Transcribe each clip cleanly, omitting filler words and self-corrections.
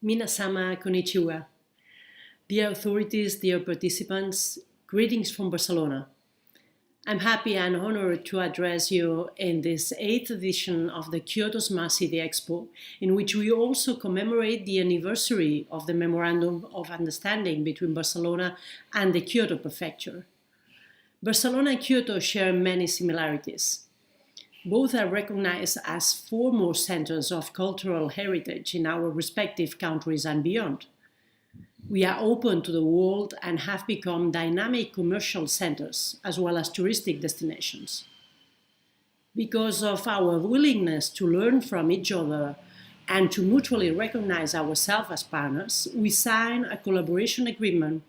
Minasama konnichiwa. Dear authorities, dear participants, greetings from Barcelona. I'm happy and honored to address you in this 8th edition of the Kyoto Smart City Expo, in which we also commemorate the anniversary of the Memorandum of Understanding between Barcelona and the Kyoto Prefecture. Barcelona and Kyoto share many similarities. Both are recognized as foremost centers of cultural heritage in our respective countries and beyond. We are open to the world and have become dynamic commercial centers as well as touristic destinations. Because of our willingness to learn from each other and to mutually recognize ourselves as partners, we signed a collaboration agreement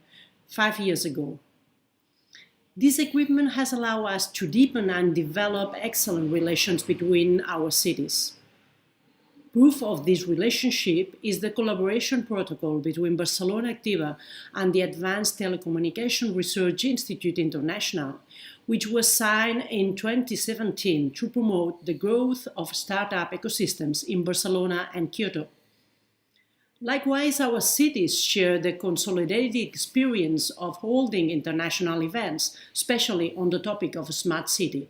5 years ago. This agreement has allowed us to deepen and develop excellent relations between our cities. Proof of this relationship is the collaboration protocol between Barcelona Activa and the Advanced Telecommunication Research Institute International, which was signed in 2017 to promote the growth of startup ecosystems in Barcelona and Kyoto. Likewise, our cities share the consolidated experience of holding international events, especially on the topic of a smart city.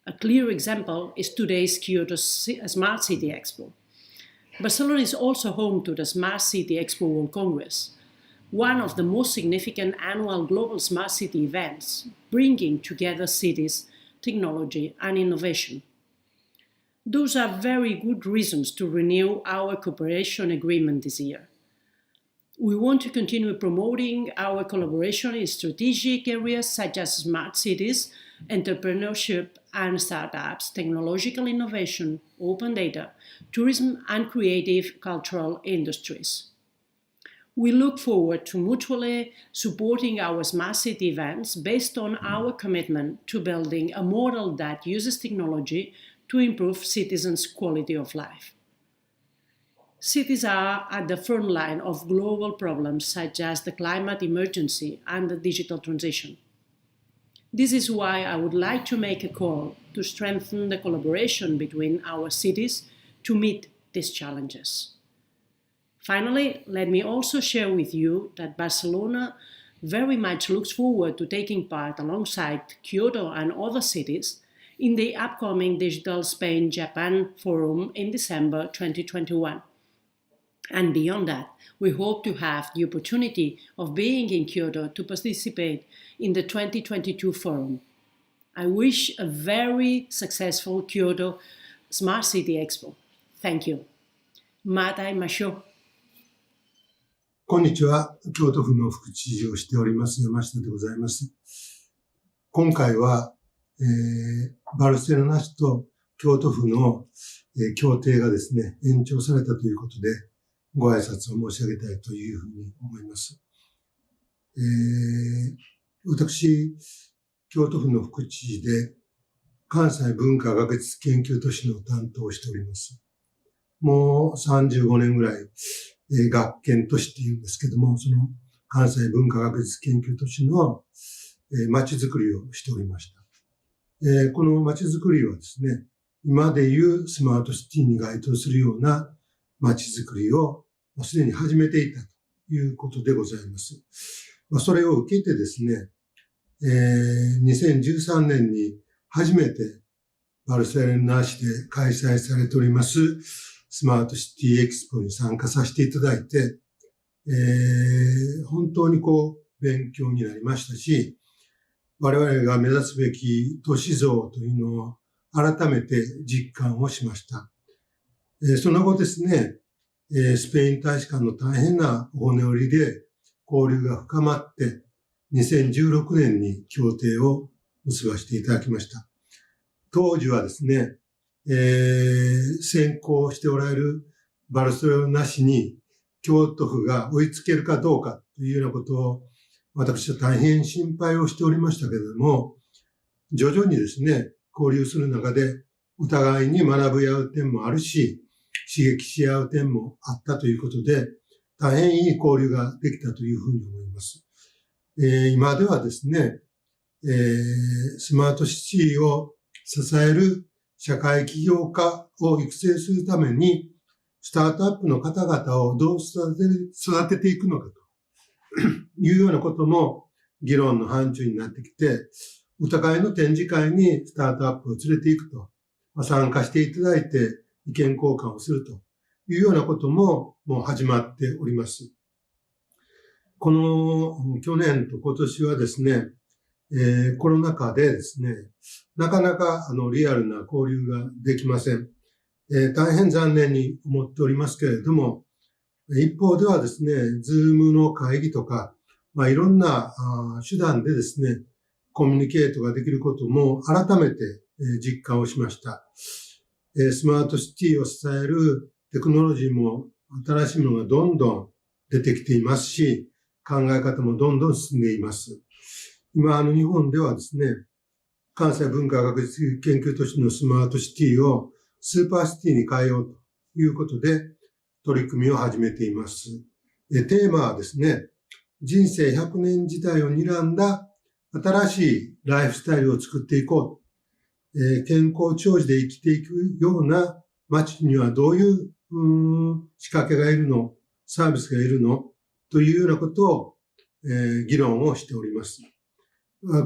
A clear example is today's Kyoto Smart City Expo. Barcelona is also home to the Smart City Expo World Congress, one of the most significant annual global smart city events, bringing together cities, technology, and innovation. Those are very good reasons to renew our cooperation agreement this year. We want to continue promoting our collaboration in strategic areas such as smart cities, entrepreneurship and startups, technological innovation, open data, tourism, and creative cultural industries. We look forward to mutually supporting our smart city events based on our commitment to building a model that uses technology to improve citizens' quality of life. Cities are at the front line of global problems such as the climate emergency and the digital transition. This is why I would like to make a call to strengthen the collaboration between our cities to meet these challenges. Finally, let me also share with you that Barcelona very much looks forward to taking part alongside Kyoto and other cities in the upcoming Digital Spain-Japan Forum in December 2021. And beyond that, we hope to have the opportunity of being in Kyoto to participate in the 2022 forum. I wish a very successful Kyoto Smart City Expo. Thank you. また会いましょう。こんにちは。京都府の副知事をしております山下でございます。今回は、バルセロナ市と京都府の、協定がですね、延長されたということで、ご挨拶を申し上げたいというふうに思います。私、京都府の副知事で、関西文化学術研究都市の担当をしております。もう35年ぐらい、学研都市っていうんですけども、その関西文化学術研究都市の、街づくりをしておりました。この街づくりはですね、今でいうスマートシティに該当するような街づくりをすでに始めていたということでございます。それを受けてですね、2013年に初めてバルセロナ市で開催されておりますスマートシティエキスポに参加させていただいて、本当に勉強になりましたし、我々が目指すべき都市像というのを改めて実感をしました。その後ですね、スペイン大使館の大変なお骨折りで交流が深まって、2016年に協定を結ばせていただきました。当時はですね、先行しておられるバルセロナ市に京都府が追いつけるかどうかというようなことを私は大変心配をしておりましたけれども、徐々にですね、交流する中でお互いに学び合う点もあるし、刺激し合う点もあったということで、大変いい交流ができたというふうに思います。今ではですね、スマートシティを支える社会起業家を育成するために、スタートアップの方々をどう育てていくのかというようなことも議論の範疇になってきて、お互いの展示会にスタートアップを連れていくと、参加していただいて意見交換をするというようなことももう始まっております。この去年と今年はですね、コロナ禍でですね、なかなかリアルな交流ができません。大変残念に思っておりますけれども、一方ではですね、ズームの会議とか、いろんな手段でですね、コミュニケートができることも改めて実感をしました。スマートシティを支えるテクノロジーも新しいものがどんどん出てきていますし、考え方もどんどん進んでいます。今、日本ではですね、関西文化学術研究都市のスマートシティをスーパーシティに変えようということで取り組みを始めています。テーマはですね、人生100年時代を睨んだ新しいライフスタイルを作っていこう。健康長寿で生きていくような街にはどういう仕掛けがいるの、サービスがいるのというようなことを、議論をしております。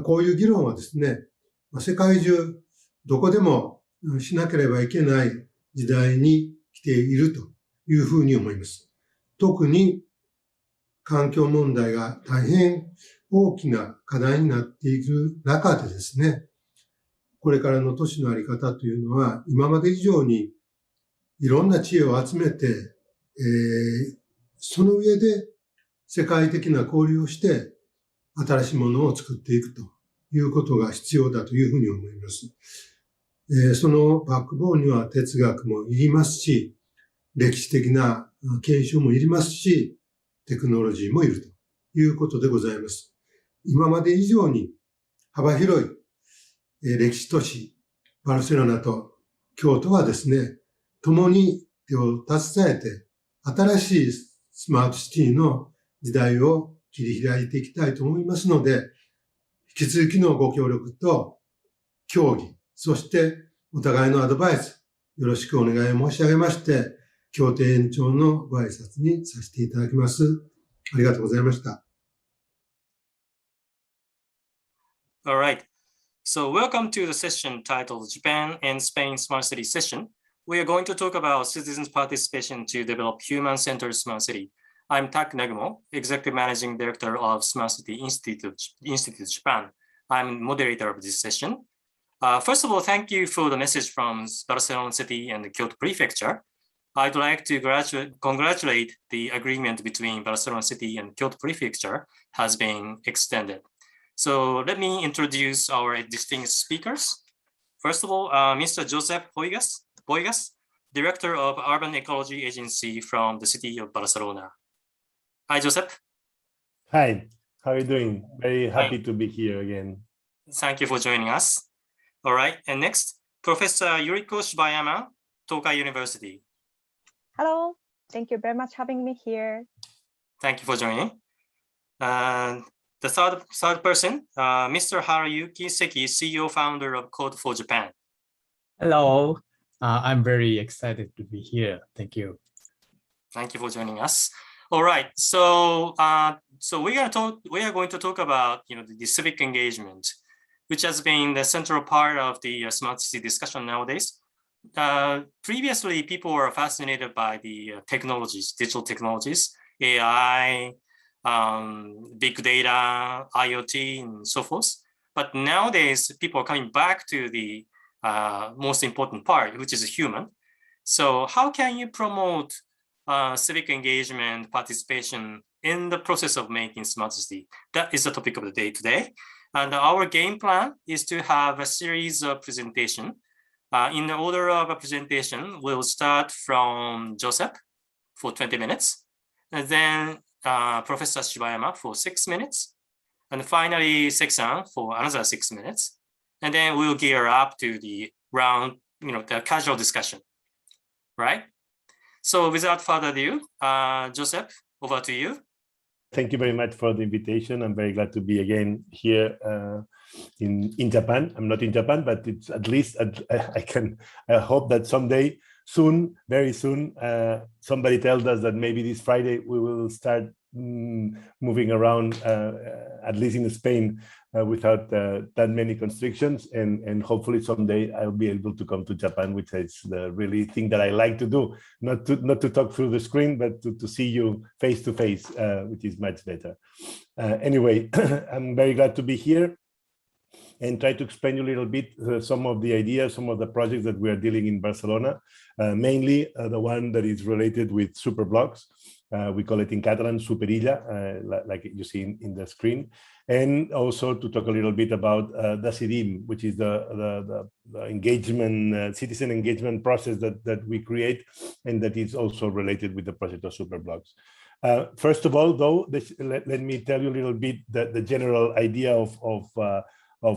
こういう議論はですね、世界中どこでもしなければいけない時代に来ているというふうに思います。特に環境問題が大変大きな課題になっている中でですね、これからの都市のあり方というのは今まで以上にいろんな知恵を集めて、その上で世界的な交流をして新しいものを作っていくということが必要だというふうに思います。そのバックボーンには哲学もいりますし、歴史的な検証もいりますし、テクノロジーもいるということでございます。今まで以上に幅広い歴史都市、バルセロナと京都はですね、共に手を携えて、新しいスマートシティの時代を切り開いていきたいと思いますので、引き続きのご協力と協議、そしてお互いのアドバイス、よろしくお願い申し上げまして、協定延長のご挨拶にさせていただきます。ありがとうございました。All right. So welcome to the session titled Japan and Spain Smart City Session. We are going to talk about citizens' participation to develop human-centered smart city. I'm Tak Nagumo, Executive Managing Director of Smart City Institute Japan. I'm moderator of this session. First of all, thank you for the message from Barcelona City and the Kyoto Prefecture. I'd like to congratulate the agreement between Barcelona City and Kyoto Prefecture has been extended. So let me introduce our distinguished speakers. First of all, Mr. Joseph Boigas, Director of Urban Ecology Agency from the city of Barcelona. Hi, Joseph. Hi, how are you doing? Very happy to be here again. Thank you for joining us. All right, and next, Professor Yuriko Shibayama, Tokai University. Hello, thank you very much for having me here. Thank you for joining. The third person, Mr. Harayuki Seki, CEO founder of Code for Japan. Hello, I'm very excited to be here. Thank you. Thank you for joining us. All right, so we are going to talk about the civic engagement, which has been the central part of the smart city discussion nowadays. Previously, people were fascinated by the technologies, digital technologies, AI, big data, IoT, and so forth. But nowadays, people are coming back to the most important part, which is human. So how can you promote civic engagement, participation in the process of making smart city? That is the topic of the day today. And our game plan is to have a series of presentation. In the order of a presentation, we'll start from Joseph for 20 minutes, and then Professor Shibayama for 6 minutes, and finally Seki-san for another 6 minutes. And then we'll gear up to the round, the casual discussion, right? So without further ado, Joseph, over to you. Thank you very much for the invitation. I'm very glad to be again here in Japan. I'm not in Japan, but it's at least I hope that someday soon, very soon. Somebody tells us that maybe this Friday we will start moving around, at least in Spain, without that many constrictions, and hopefully someday I'll be able to come to Japan, which is the really thing that I like to do, not to talk through the screen, but to see you face to face, which is much better. Anyway, I'm very glad to be here and try to explain you a little bit some of the ideas, some of the projects that we are dealing in Barcelona, mainly the one that is related with superblocks. We call it in Catalan Superilla, like you see in the screen, and also to talk a little bit about Decidim, which is the engagement, citizen engagement process that we create, and that is also related with the project of superblocks. First of all, though, let me tell you a little bit the general idea of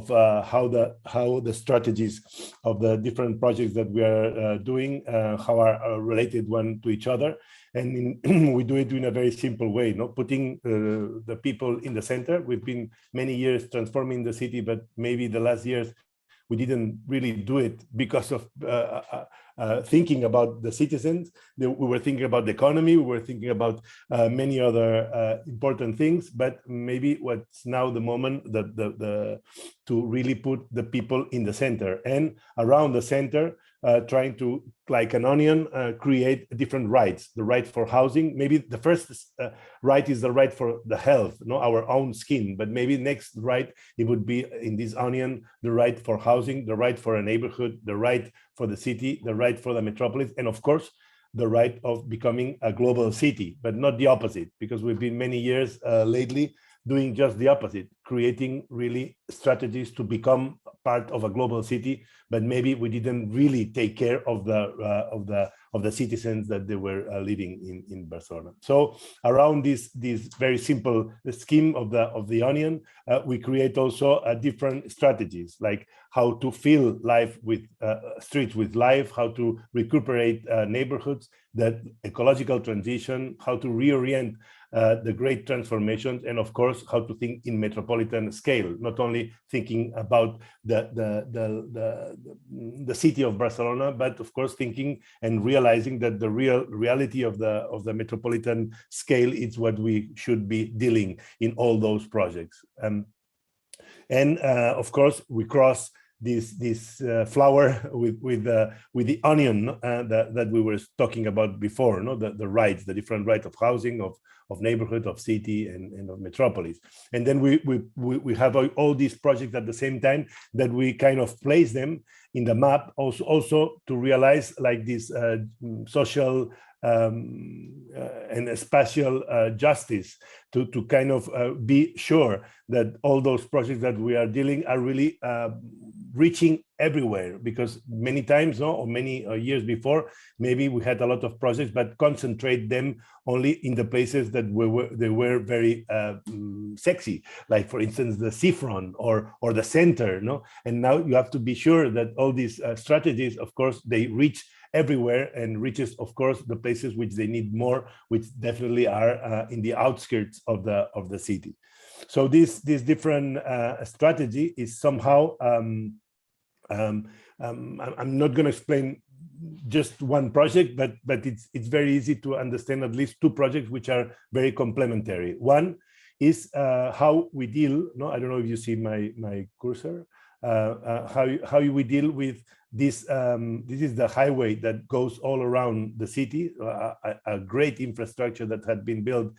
how the strategies of the different projects that we are doing, how are related one to each other. And we do it in a very simple way, putting the people in the center. We've been many years transforming the city, but maybe the last years we didn't really do it because of thinking about the citizens. We were thinking about the economy, we were thinking about many other important things, but maybe what's now the moment to really put the people in the center, and around the center, trying to, like an onion, create different rights. The right for housing, maybe the first right is the right for the health, our own skin, but maybe next right, it would be in this onion, the right for housing, the right for a neighborhood, the right for the city, the right for the metropolis, and of course, the right of becoming a global city, but not the opposite, because we've been many years lately doing just the opposite, creating really strategies to become part of a global city, but maybe we didn't really take care of the citizens that they were living in Barcelona. So around this very simple scheme of the onion, we create also different strategies, like how to fill life with streets with life, how to recuperate neighborhoods, that ecological transition, how to reorient the great transformations, and of course, how to think in metropolitan scale, not only thinking about the city of Barcelona, but of course thinking and realizing that the reality of the metropolitan scale is what we should be dealing in all those projects. And of course, we cross this flower with the onion that we were talking about before, the rights, the different rights of housing, of neighborhood, of city, and of metropolis. And then we have all these projects at the same time that we kind of place them in the map, also to realize like this social and spatial justice, to kind of be sure that all those projects that we are dealing are really reaching everywhere, because many times, or many years before, maybe we had a lot of projects, but concentrate them only in the places that they were very sexy, like for instance the seafront or the center, and now you have to be sure that all these strategies, of course, they reach everywhere, and reaches, of course, the places which they need more, which definitely are in the outskirts of the city. So this different strategy is somehow I'm not going to explain just one project, but it's very easy to understand at least two projects which are very complementary. One is how we deal. I don't know if you see my cursor. How we deal with this. This is the highway that goes all around the city, a great infrastructure that had been built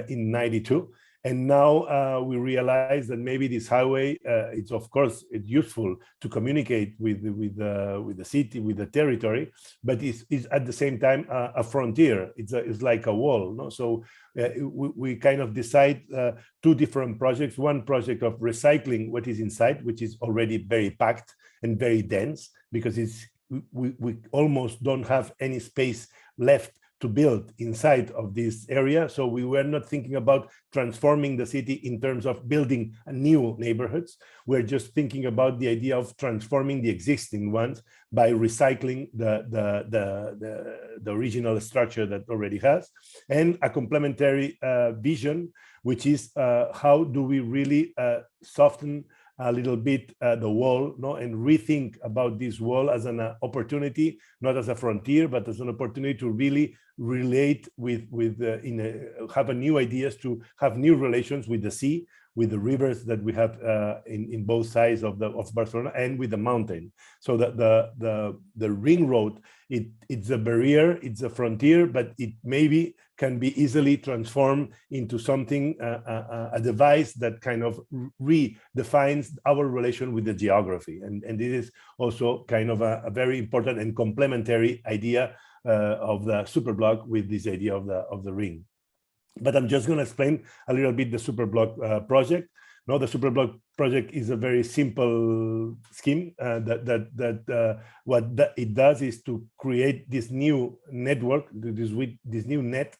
in '92. And now we realize that maybe this highway, it's of course it's useful to communicate with the city, with the territory, but it's at the same time a frontier. It's like a wall. So we kind of decide two different projects. One project of recycling what is inside, which is already very packed and very dense, because we almost don't have any space left to build inside of this area. So we were not thinking about transforming the city in terms of building new neighborhoods. We're just thinking about the idea of transforming the existing ones by recycling the original structure that already has. And a complementary vision, which is how do we really soften a little bit the wall, no, and rethink about this wall as an opportunity, not as a frontier, but as an opportunity to really relate have a new ideas, to have new relations with the sea, with the rivers that we have in both sides of Barcelona, and with the mountain. So that the ring road, it's a barrier, it's a frontier, but it maybe can be easily transformed into something, a device that kind of redefines our relation with the geography. And this is also kind of a very important and complementary idea of the superblock with this idea of the ring. But I'm just going to explain a little bit the superblock project. No, the superblock project is a very simple scheme what it does is to create this new network, this new net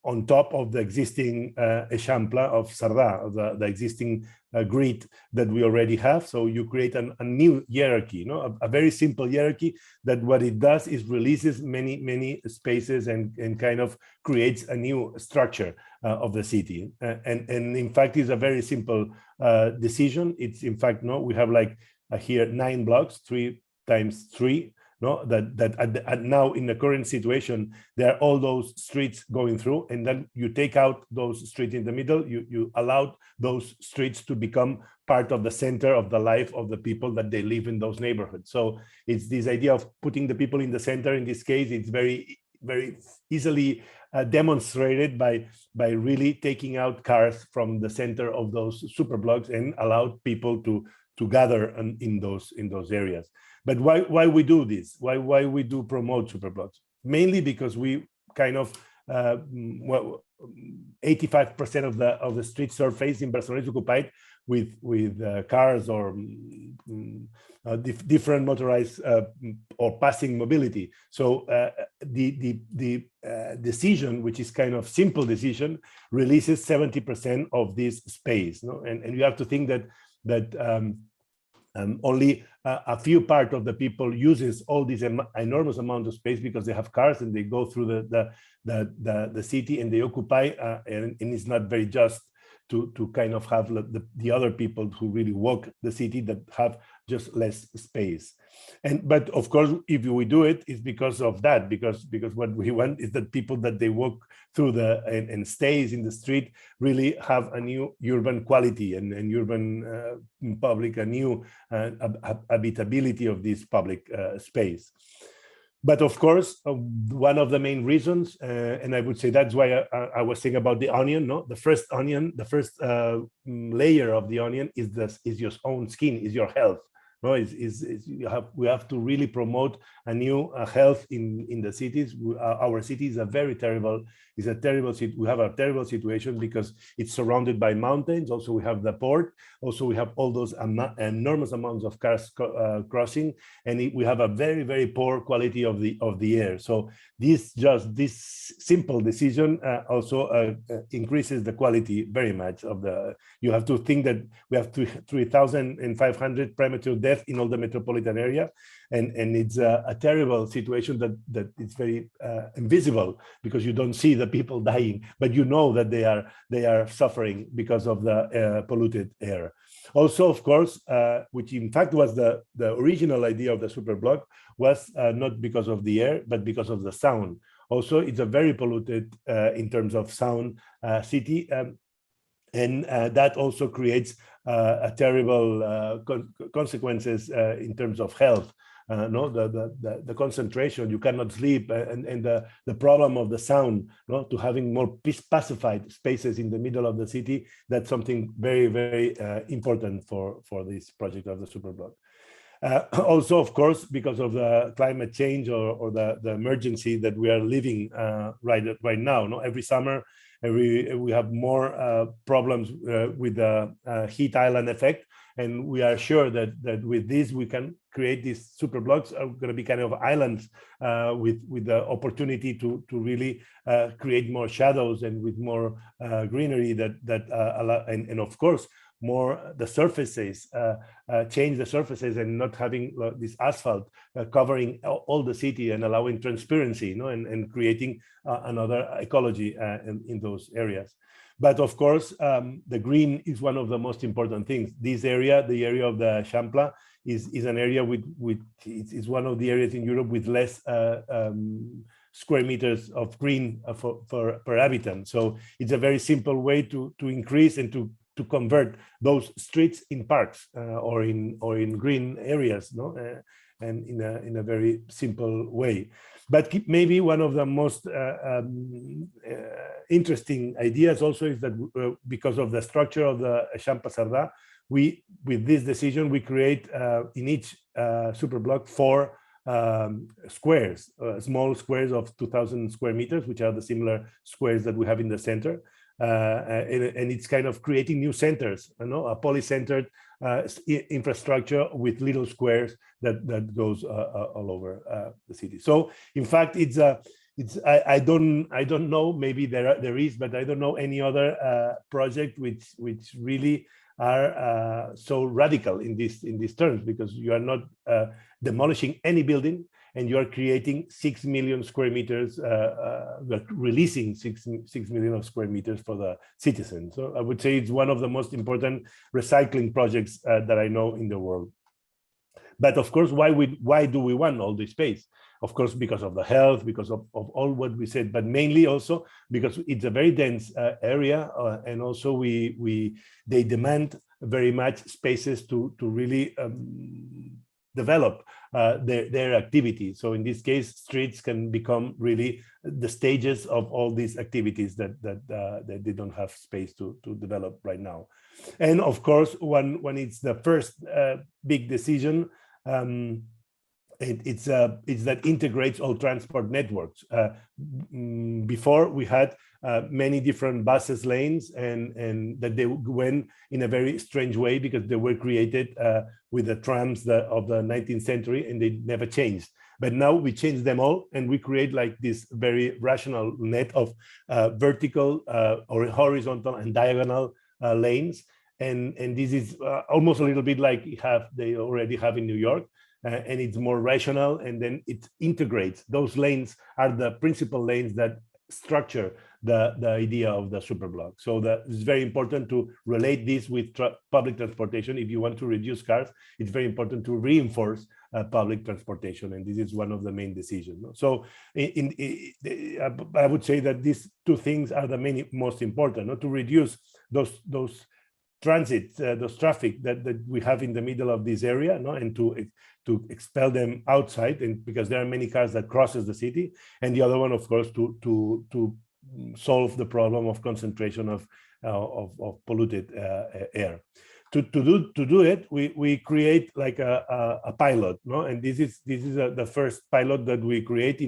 on top of the existing Eixample of Cerdà, the existing grid that we already have. So you create a new hierarchy, a very simple hierarchy that what it does is releases many spaces and kind of creates a new structure of the city. And in fact, it's a very simple decision. It's in fact, we have like here 9 blocks, 3 times 3. No, that now in the current situation, there are all those streets going through, and then you take out those streets in the middle, you allow those streets to become part of the center of the life of the people that they live in those neighborhoods. So it's this idea of putting the people in the center. In this case, it's very easily demonstrated by really taking out cars from the center of those superblocks and allow people to gather in those areas. But why we do this? Why we do promote superblocks? Mainly because we kind of 85% of the street surface in Barcelona is occupied with cars or different motorized or passing mobility. So the decision, which is kind of simple decision, releases 70% of this space. No? And you have to think that only a few part of the people uses all this enormous amount of space because they have cars and they go through the city and they occupy, and it's not very just to kind of have the other people who really walk the city that have just less space. But of course, if we do it, it's because of that, because what we want is that people that they walk through and stays in the street really have a new urban quality and urban public, a new habitability of this public space. But of course, one of the main reasons, and I would say that's why I was saying about the onion. No, the first layer of the onion is your own skin, is your health. No, we have to really promote a new health in the cities. Our city is a terrible city. We have a terrible situation because it's surrounded by mountains. Also, we have the port. Also, we have all those enormous amounts of cars crossing, and we have a very poor quality of the air. So this simple decision also increases the quality very much of the. You have to think that we have 3,500 premature deaths in all the metropolitan area, and it's a terrible situation that it's very invisible because you don't see the people dying, but you know that they are suffering because of the polluted air. Also, of course, which in fact was the original idea of the superblock, was not because of the air, but because of the sound. Also, it's a very polluted in terms of sound city. And that also creates a terrible consequences in terms of health. No, the concentration, you cannot sleep, and the problem of the sound, no, to having more pacified spaces in the middle of the city. That's something very important for this project of the superblock. Also, of course, because of the climate change or the emergency that we are living right now. No, every summer. We have more problems with the heat island effect, and we are sure that with this we can create these superblocks are going to be kind of islands with the opportunity to really create more shadows and with more greenery that allow, and of course more the surfaces, change the surfaces and not having this asphalt covering all the city and allowing transparency, and creating another ecology in those areas. But of course, the green is one of the most important things. This area, the area of the Champla, is an area it's one of the areas in Europe with less square meters of green per habitant. So it's a very simple way to increase and to convert those streets in parks or in green areas, no? And in a very simple way. But maybe one of the most interesting ideas also is that because of the structure of the Champla Sardà, with this decision, we create in each superblock 4 squares, small squares of 2,000 square meters, which are the similar squares that we have in the center. And it's kind of creating new centers, you know, a poly-centered infrastructure with little squares that goes all over the city. So in fact, I don't know, maybe there is, but I don't know any other project which really are so radical in these terms, because you are not demolishing any building, and you are creating 6 million square meters, releasing 6 million of square meters for the citizens. So I would say it's one of the most important recycling projects that I know in the world. But of course, why do we want all this space? Of course, because of the health, because of all what we said, but mainly also because it's a very dense area, and also they demand very much spaces to really develop their activity. So in this case, streets can become really the stages of all these activities that they don't have space to develop right now. And of course, when it's the first big decision, it's that integrates all transport networks. Before we had many different buses lanes, and that they went in a very strange way because they were created with the trams of the 19th century, and they never changed. But now we change them all, and we create like this very rational net of vertical or horizontal and diagonal lanes. And this is almost a little bit like they already have in New York. And it's more rational, and then it integrates. Those lanes are the principal lanes that structure the idea of the superblock. So it's very important to relate this with public transportation. If you want to reduce cars, it's very important to reinforce public transportation, and this is one of the main decisions. So I would say that these 2 things are the most important, to reduce those transit, those traffic that we have in the middle of this area, and to expel them outside, and because there are many cars that crosses the city. And the other one, of course, to solve the problem of concentration of polluted air. To do it, we create like a pilot, and this is the first pilot that we create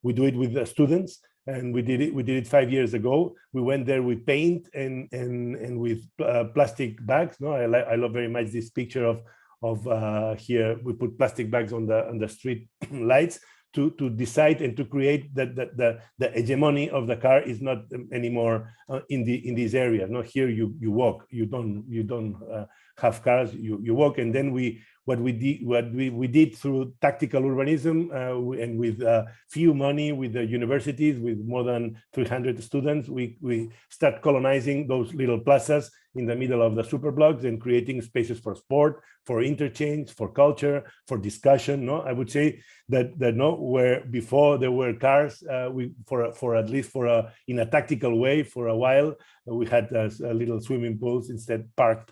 we do it with the students. And we did it 5 years ago. We went there with paint and with plastic bags. I love very much this picture of here. We put plastic bags on the street lights to decide and to create that the hegemony of the car is not anymore in this area. Here you walk. You don't have cars. You walk, and then what we did through tactical urbanism and with few money with the universities, with more than 300 students, we start colonizing those little plazas in the middle of the superblocks and creating spaces for sport, for interchange, for culture, for discussion. I would say that where before there were cars, in a tactical way for a while, we had little swimming pools instead, parked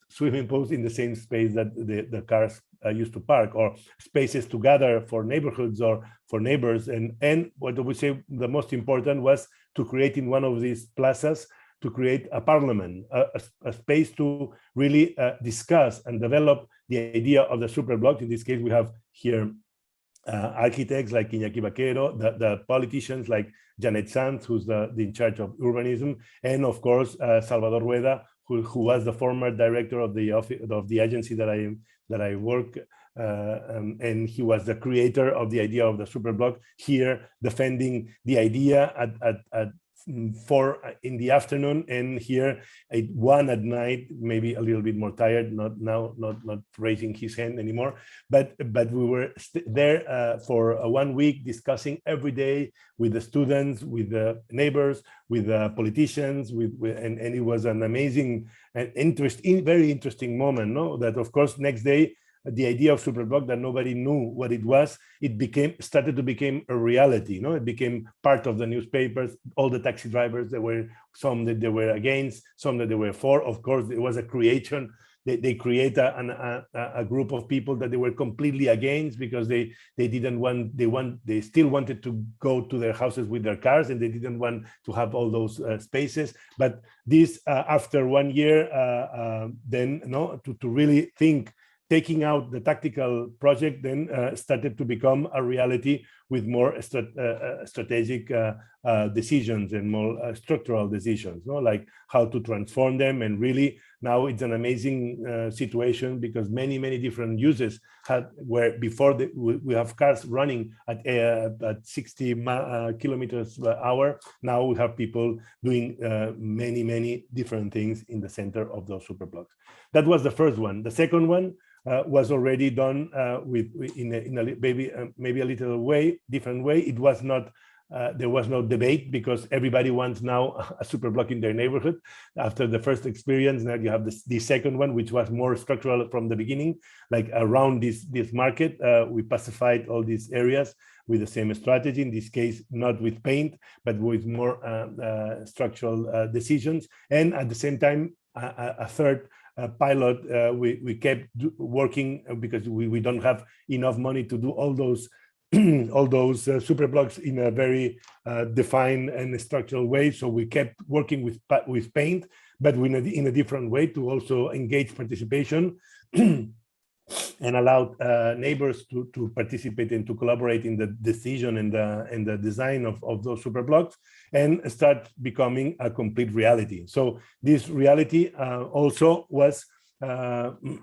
swimming pools in the same space that the cars used to park, or spaces to gather for neighborhoods or for neighbors. And what we say the most important was to create in one of these plazas, to create a parliament, a space to really discuss and develop the idea of the superblock. In this case, we have here architects like Iñaki Vaquero, the politicians like Janet Sanz, who's in charge of urbanism, and of course Salvador Rueda, who was the former director of the agency that I work, and he was the creator of the idea of the superblock, here defending the idea at 4 in the afternoon, and here at 1 at night, maybe a little bit more tired, not raising his hand anymore, but we were there for 1 week discussing every day with the students, with the neighbors, with the politicians, and it was an amazing and very interesting moment. No, that of course next day, the idea of Superblock, that nobody knew what it was, started to become a reality. You know, it became part of the newspapers. All the taxi drivers, there were some that they were against, some that they were for. Of course, it was a creation. They create a group of people that they were completely against because they still wanted to go to their houses with their cars, and they didn't want to have all those spaces. But this after 1 year, then to really think. Taking out the tactical project then started to become a reality with more strategic decisions and more structural decisions, like how to transform them. And really now it's an amazing situation because many different uses where before we have cars running at 60 kilometers per hour. Now we have people doing many different things in the center of those superblocks. That was the first one. The second one was already done in a maybe a little different way. It was not. There was no debate because everybody wants now a superblock in their neighborhood. After the first experience, now you have the second one, which was more structural from the beginning, like around this market. We pacified all these areas with the same strategy. In this case, not with paint, but with more structural decisions. And at the same time, a third pilot, we kept working because we don't have enough money to do all those superblocks in a very defined and structural way. So we kept working with paint, but in a different way to also engage participation and allow neighbors to participate and to collaborate in the decision and the design of those superblocks, and start becoming a complete reality. So this reality also was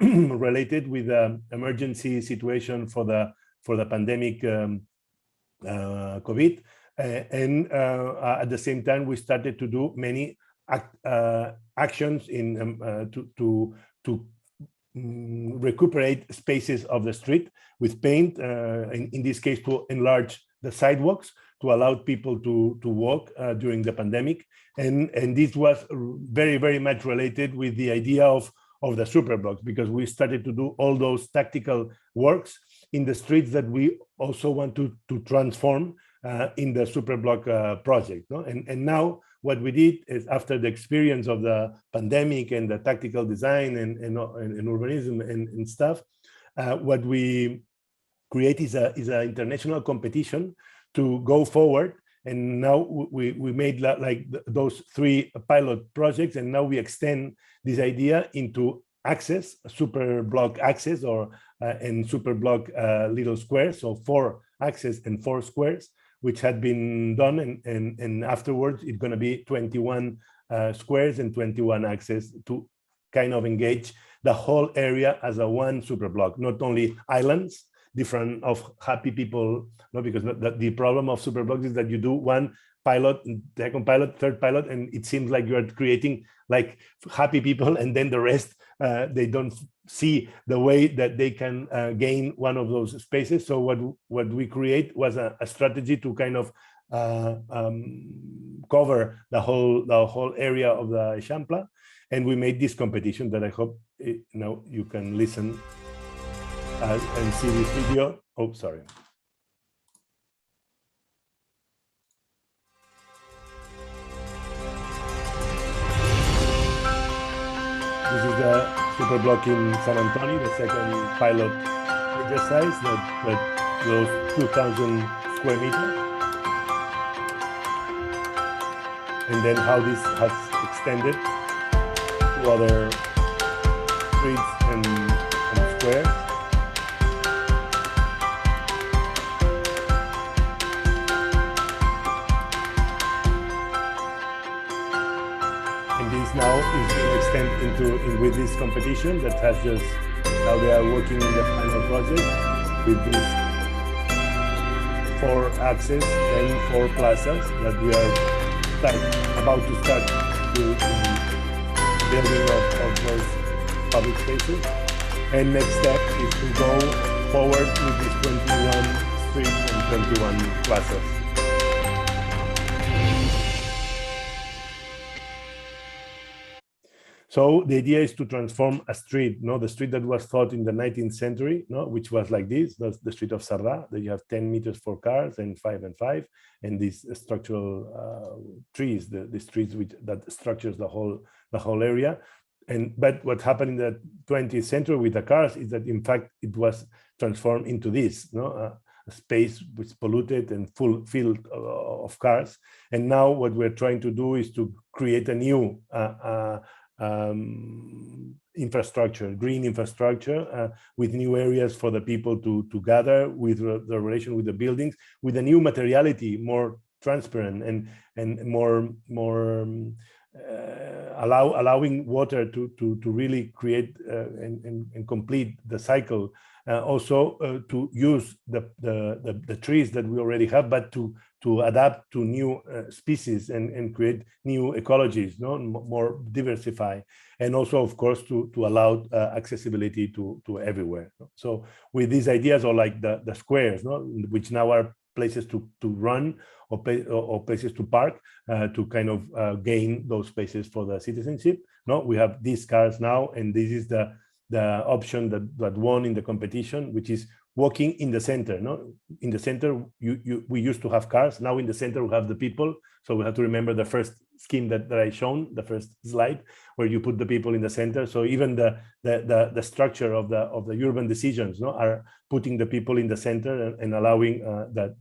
related with the emergency situation for the pandemic COVID, and at the same time we started to do many actions to recuperate spaces of the street with paint, in this case to enlarge the sidewalks to allow people to walk during the pandemic, and this was very much related with the idea of the superblocks, because we started to do all those tactical works in the streets that we also want to transform in the superblock project. No? And now what we did is, after the experience of the pandemic and the tactical design and urbanism and stuff, what we create is an international competition to go forward. And now we made like those 3 pilot projects, and now we extend this idea into access, superblock access, and superblock little squares, so 4 access and 4 squares, which had been done, and afterwards it's going to be 21 squares and 21 access to kind of engage the whole area as a one superblock, not only islands, different of happy people, no, because the problem of superblocks is that you do one pilot, second pilot, third pilot, and it seems like you are creating like happy people, and then the rest they don't see the way that they can gain one of those spaces. So what we create was a strategy to kind of cover the whole area of the Eixample, and we made this competition that I hope now you can listen and see this video. Oh, sorry. This is the superblock in San Antonio, the second pilot exercise that goes 2,000 square meters. And then how this has extended to other streets and squares. And this now is being extended with this competition that has just, now they are working in the final project with these 4 axes and 4 plazas that we are about to start the building of those public spaces. And next step is to go forward with these 21 streets and 21 plazas. So the idea is to transform a street, the street that was thought in the 19th century, which was like this, that's the street of Sardá, that you have 10 meters for cars and 5 and 5, and these structural trees, the trees that structures the whole area. But what happened in the 20th century with the cars is that in fact it was transformed into this, a space which is polluted and filled of cars. And now what we're trying to do is to create a new infrastructure, green infrastructure, with new areas for the people to gather, with the relation with the buildings, with a new materiality, more transparent and more allowing water to really create and complete the cycle. Also to use the trees that we already have, but to adapt to new species and create new ecologies, more diversify, and also of course to allow accessibility to everywhere. So with these ideas, or like the squares, which now are places to run or places to park, to kind of gain those spaces for the citizenship. We have these cars now, and this is the option that won in the competition, which is walking in the center. In the center, we used to have cars. Now in the center we have the people. So we have to remember the first scheme that I shown, the first slide, where you put the people in the center. So even the structure of the urban decisions are putting the people in the center and allowing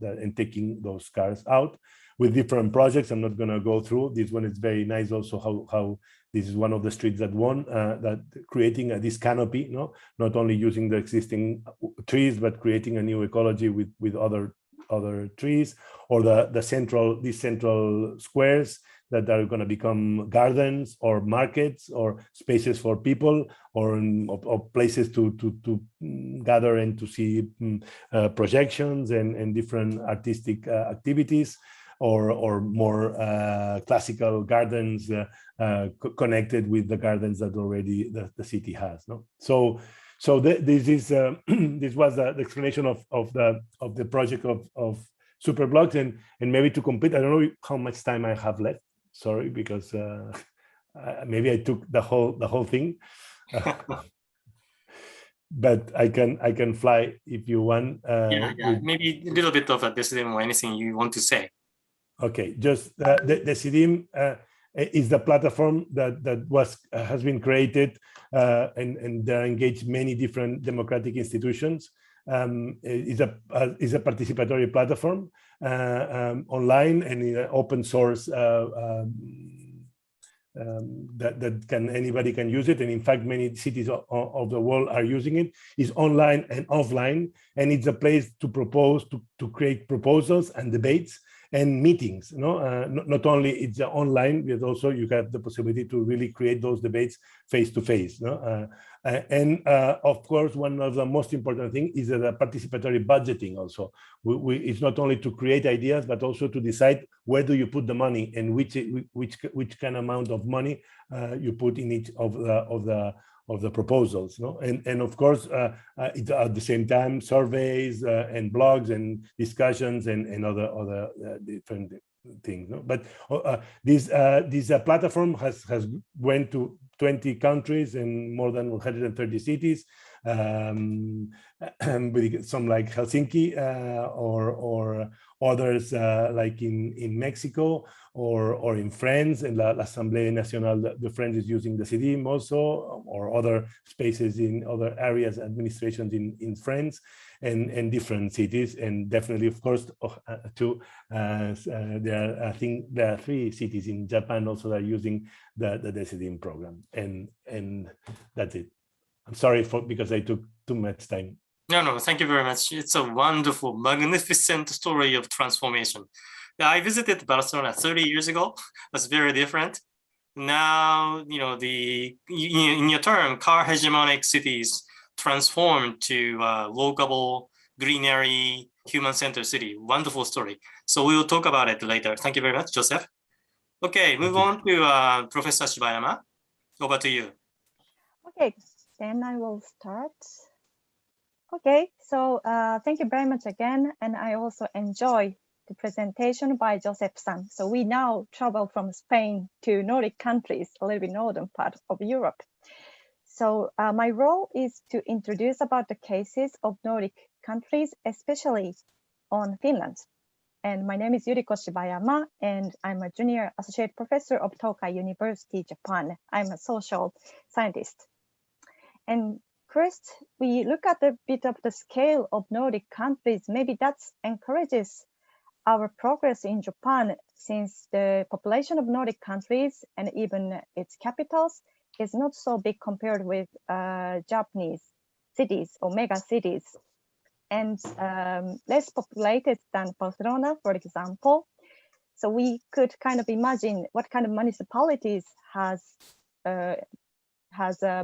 and taking those cars out with different projects. I'm not going to go through this one. It's very nice also how this is one of the streets that won, that creating this canopy, not only using the existing trees, but creating a new ecology with other trees, or these central squares that are going to become gardens or markets or spaces for people, or places to gather and to see projections and different artistic activities, or more classical gardens connected with the gardens that already the city has. So this was the explanation of the project of Superblocks, and maybe to complete, I don't know how much time I have left. Sorry, because maybe I took the whole thing. But I can fly if you want. Maybe a little bit of a decision or anything you want to say. Okay, just the CDIM is the platform that has been created and there engaged many different democratic institutions. Is a participatory platform online and in open source that anybody can use it, and in fact many cities of the world are using it. It's online and offline, and it's a place to propose, to create proposals and debates and meetings. Not only it's online, but also you have the possibility to really create those debates face to face. And of course, one of the most important things is the participatory budgeting. Also, it's not only to create ideas, but also to decide where do you put the money and which kind of amount of money you put in each of the proposals. And of course, it's at the same time surveys and blogs and discussions and other different things. But this platform has went to 20 countries and more than 130 cities, with some like Helsinki or others like in Mexico or in France, and l'Assemblée Nationale de France is using the CDIM also, or other spaces in other areas, administrations in France and different cities. And definitely, of course, I think there are 3 cities in Japan also that are using the CDIM program, and that's it. I'm sorry because I took too much time. No, thank you very much. It's a wonderful, magnificent story of transformation. Yeah, I visited Barcelona 30 years ago. That's very different. Now, in your term, car hegemonic cities transformed to walkable, greenery, human-centered city. Wonderful story. So we will talk about it later. Thank you very much, Joseph. Okay, move on to Professor Shibayama. Over to you. Okay, then I will start. Okay, so thank you very much again. And I also enjoy the presentation by Joseph-san. So we now travel from Spain to Nordic countries, a little bit northern part of Europe. So my role is to introduce about the cases of Nordic countries, especially on Finland. And my name is Yuriko Shibayama, and I'm a junior associate professor of Tokai University, Japan. I'm a social scientist. And first, we look at a bit of the scale of Nordic countries. Maybe that encourages our progress in Japan, since the population of Nordic countries and even its capitals is not so big compared with Japanese cities or mega cities, and less populated than Barcelona, for example. So we could kind of imagine what kind of municipalities has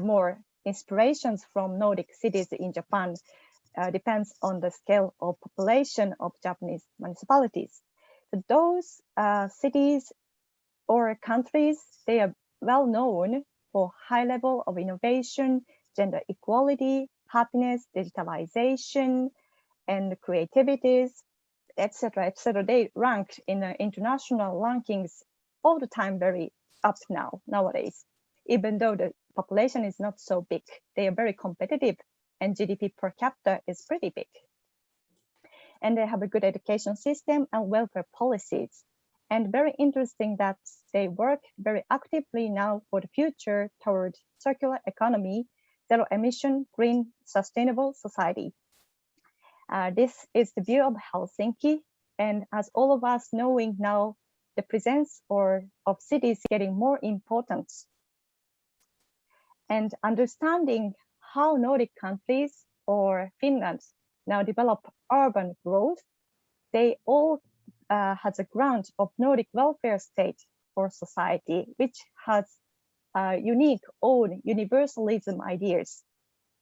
more inspirations from Nordic cities in Japan. Depends on the scale of population of Japanese municipalities. So those cities or countries, they are well known for high level of innovation, gender equality, happiness, digitalization, and creativities, etc., etc. They ranked in the international rankings all the time, very up nowadays. Even though the population is not so big, they are very competitive, and GDP per capita is pretty big. And they have a good education system and welfare policies. And very interesting that they work very actively now for the future toward circular economy, zero emission, green, sustainable society. This is the view of Helsinki. And as all of us knowing now, the presence of cities getting more important. And understanding how Nordic countries or Finland now develop urban growth, they all has a ground of Nordic welfare state or society, which has unique own universalism ideas,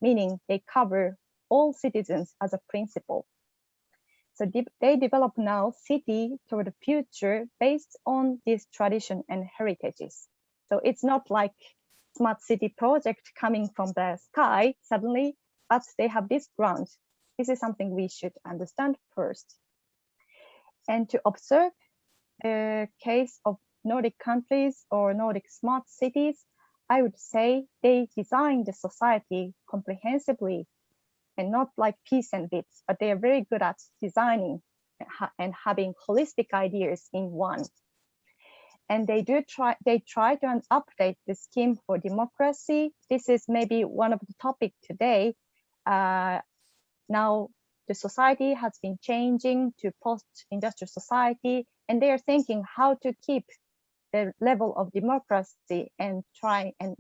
meaning they cover all citizens as a principle. So they develop now city toward the future based on this tradition and heritages. So it's not like smart city project coming from the sky suddenly, but they have this ground. This is something we should understand first. And to observe a case of Nordic countries or Nordic smart cities, I would say they design the society comprehensively and not like piece and bits, but they are very good at designing and having holistic ideas in one. And they try to update the scheme for democracy. This is maybe one of the topic today. Now the society has been changing to post-industrial society, and they are thinking how to keep the level of democracy and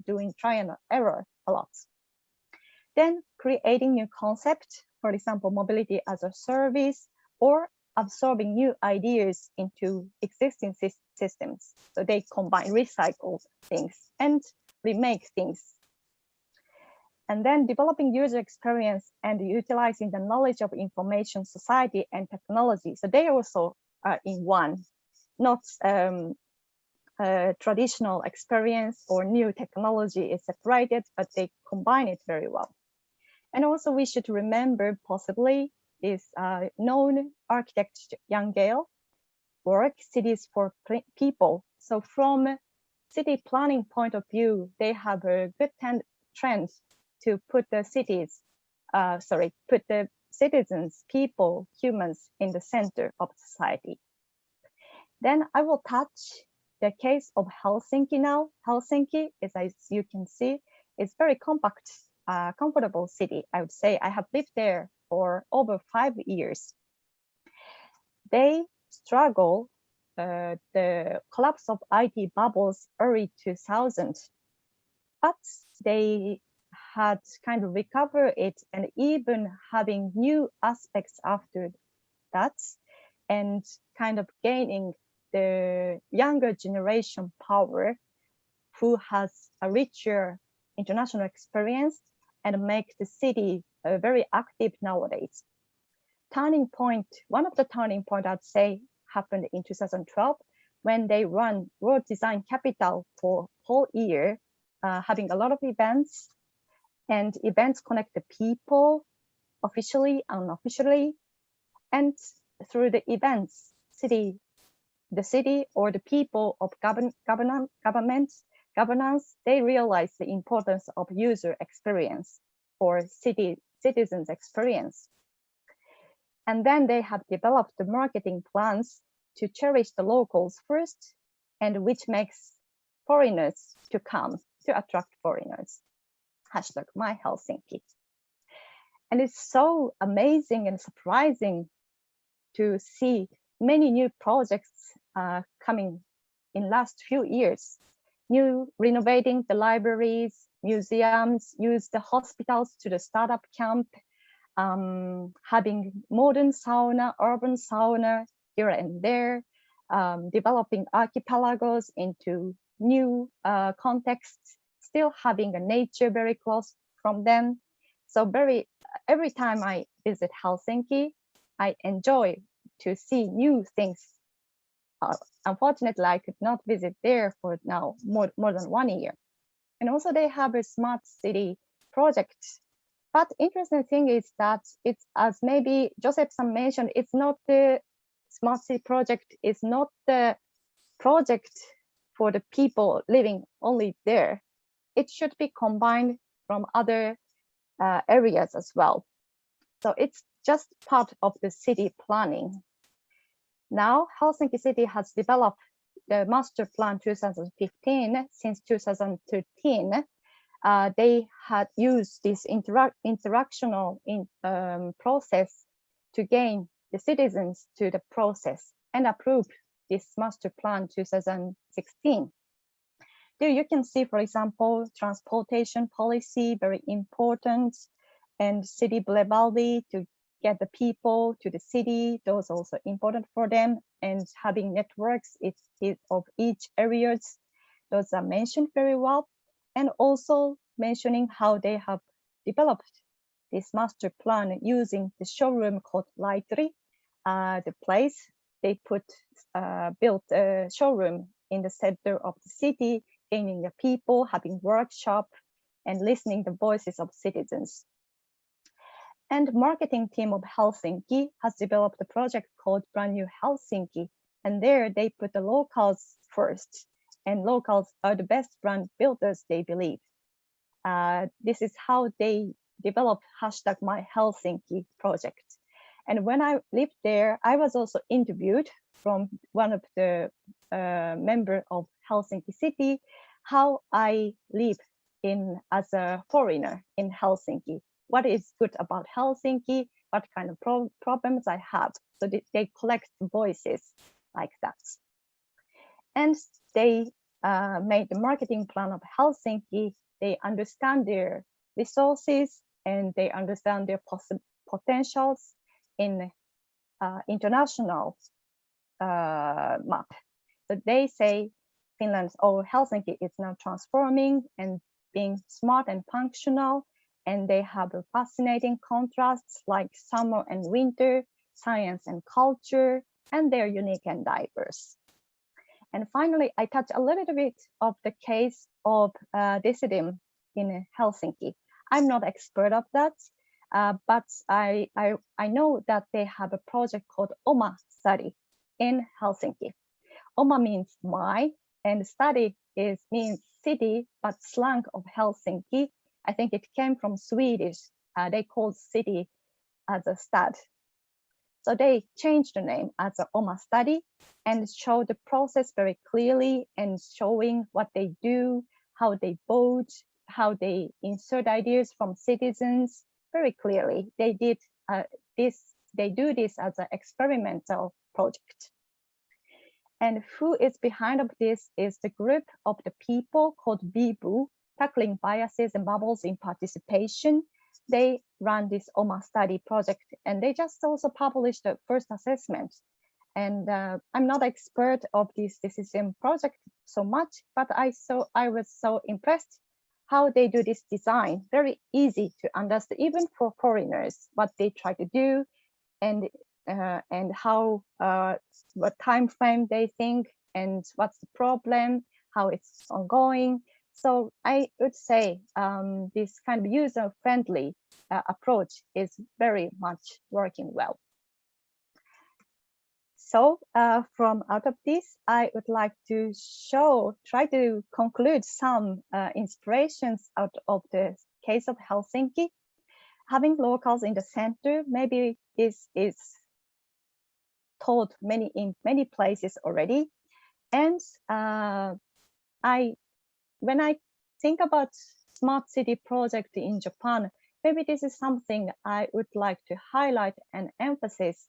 doing trial and error a lot. Then creating new concepts, for example, mobility as a service, or absorbing new ideas into existing systems. So they combine, recycle things and remake things. And then developing user experience and utilizing the knowledge of information society and technology. So they also are in one, not traditional experience or new technology is separated, but they combine it very well. And also we should remember possibly is known architect Jan Gehl work, Cities for People. So from city planning point of view, they have a good trend to put the put the citizens, people, humans in the center of society. Then I will touch the case of Helsinki now. Helsinki is, as you can see, is very compact, comfortable city. I would say I have lived there for over 5 years. They struggle the collapse of IT bubbles early 2000s, but they had kind of recovered it and even having new aspects after that and kind of gaining the younger generation power who has a richer international experience and make the city very active nowadays. Turning point, one of the turning point I'd say happened in 2012 when they run World Design Capital for whole year, having a lot of events, and events connect the people officially, unofficially, and through the events, the city or the people of governance, they realize the importance of user experience or citizens experience. And then they have developed the marketing plans to cherish the locals first, and which makes foreigners to come, to attract foreigners. #myHelsinki. And it's so amazing and surprising to see many new projects coming in last few years. New renovating the libraries, museums, use the hospitals to the startup camp, having modern sauna, urban sauna here and there, developing archipelagos into new contexts, still having a nature very close from them. So every time I visit Helsinki, I enjoy to see new things. Unfortunately, I could not visit there for now more than 1 year. And also they have a smart city project. But interesting thing is that it's, as maybe Joseph-san mentioned, it's not the smart city project, it's not the project for the people living only there. It should be combined from other areas as well. So it's just part of the city planning. Now, Helsinki City has developed the Master Plan 2015. Since 2013, they had used this interactional process to gain the citizens to the process and approved this Master Plan 2016. There you can see, for example, transportation policy, very important, and city Blevaldi to get the people to the city, those also important for them, and having networks of each areas, those are mentioned very well, and also mentioning how they have developed this master plan using the showroom called Lightry, the place they built a showroom in the center of the city, gaining the people, having workshop, and listening the voices of citizens. And marketing team of Helsinki has developed a project called Brand New Helsinki. And there they put the locals first, and locals are the best brand builders, they believe. This is how they developed #myHelsinki project. And when I lived there, I was also interviewed from one of the member of Helsinki City, how I live as a foreigner in Helsinki. What is good about Helsinki, what kind of problems I have. So they collect voices like that. And they made the marketing plan of Helsinki. They understand their resources and they understand their potentials in international map. So they say Finland or Helsinki is now transforming and being smart and functional. And they have a fascinating contrasts like summer and winter, science and culture, and they're unique and diverse. And finally, I touch a little bit of the case of Decidim in Helsinki. I'm not expert of that, but I know that they have a project called OMA study in Helsinki. OMA means my, and study means city, but slang of Helsinki. I think it came from Swedish. They called city as a stad. So they changed the name as an OMA study and show the process very clearly and showing what they do, how they vote, how they insert ideas from citizens very clearly. They did they do this as an experimental project. And who is behind of this is the group of the people called BIBU, Tackling Biases and Bubbles in Participation. They run this OMA study project, and they just also published the first assessment. And I'm not expert of this decision project so much, but I was so impressed how they do this design. Very easy to understand, even for foreigners, what they try to do. And and how what time frame they think and what's the problem, how it's ongoing. So I would say this kind of user-friendly approach is very much working well. So from out of this, I would like to try to conclude some inspirations out of the case of Helsinki. Having locals in the center, maybe this is taught in many places already. And when I think about smart city project in Japan, maybe this is something I would like to highlight and emphasize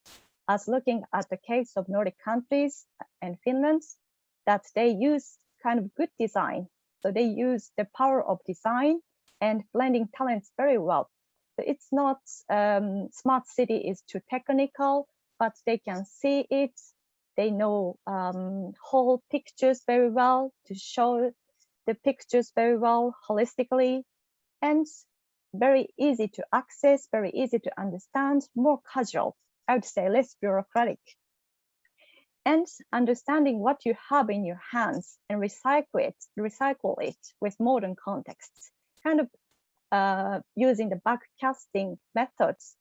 as looking at the case of Nordic countries and Finland, that they use kind of good design. So they use the power of design and blending talents very well. So it's not smart city is too technical, but they can see it. They know whole pictures very well, to show the pictures very well holistically, and very easy to access, very easy to understand, more casual, I would say less bureaucratic. And understanding what you have in your hands and recycle it with modern contexts, kind of using the backcasting methods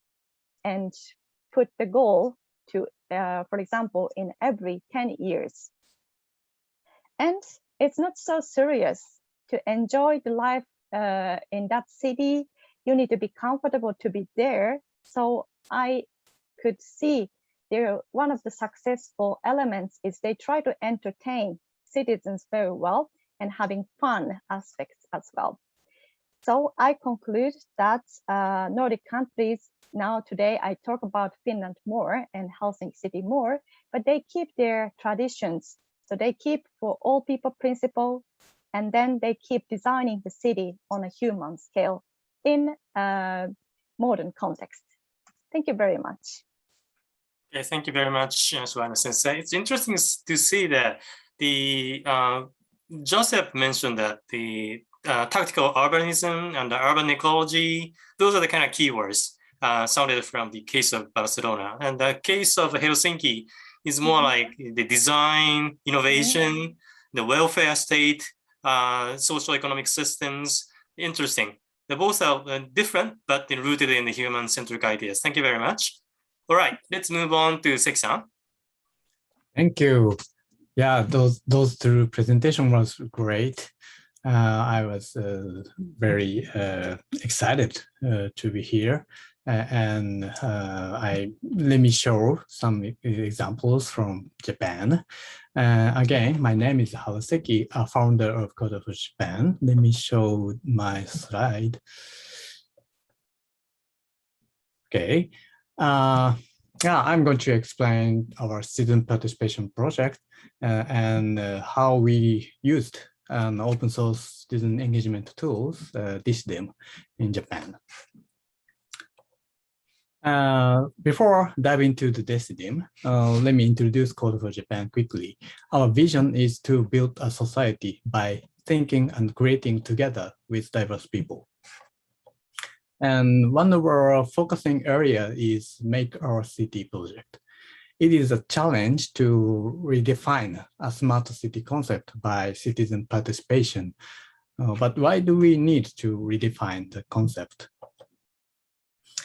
and put the goal to, for example, in every 10 years. And it's not so serious to enjoy the life in that city. You need to be comfortable to be there. So I could see there, one of the successful elements is they try to entertain citizens very well and having fun aspects as well. So I conclude that Nordic countries, now today I talk about Finland more and Helsinki city more, but they keep their traditions. So they keep for all people principle, and then they keep designing the city on a human scale in a modern context. Thank you very much. Okay, thank you very much, Suwana Sensei. It's interesting to see that the Joseph mentioned that the tactical urbanism and the urban ecology, those are the kind of keywords sounded from the case of Barcelona. And the case of Helsinki is more like the design, innovation, the welfare state, social economic systems. Interesting. They both are different, but rooted in the human-centric ideas. Thank you very much. All right, let's move on to Seki-san. Thank you. Yeah, those two presentations was great. I was very excited to be here, and let me show some examples from Japan. Again, my name is Seki, a founder of Code of Japan. Let me show my slide. Okay. Yeah, I'm going to explain our citizen participation project and how we used open source citizen engagement tools, DISDIM, in Japan. Before diving into the DISDIM, let me introduce Code for Japan quickly. Our vision is to build a society by thinking and creating together with diverse people. And one of our focusing areas is Make Our City project. It is a challenge to redefine a smart city concept by citizen participation. But why do we need to redefine the concept?